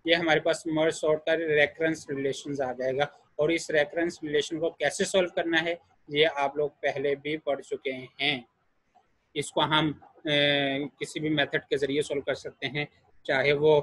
ये हमारे पास मर्ज सॉर्ट का रेकरेंस रिलेशन आ जाएगा, और इस रेकरेंस रिलेशन को कैसे सॉल्व करना है ये आप लोग पहले भी पढ़ चुके हैं। इसको हम किसी भी मेथड के जरिए सॉल्व कर सकते हैं, चाहे वो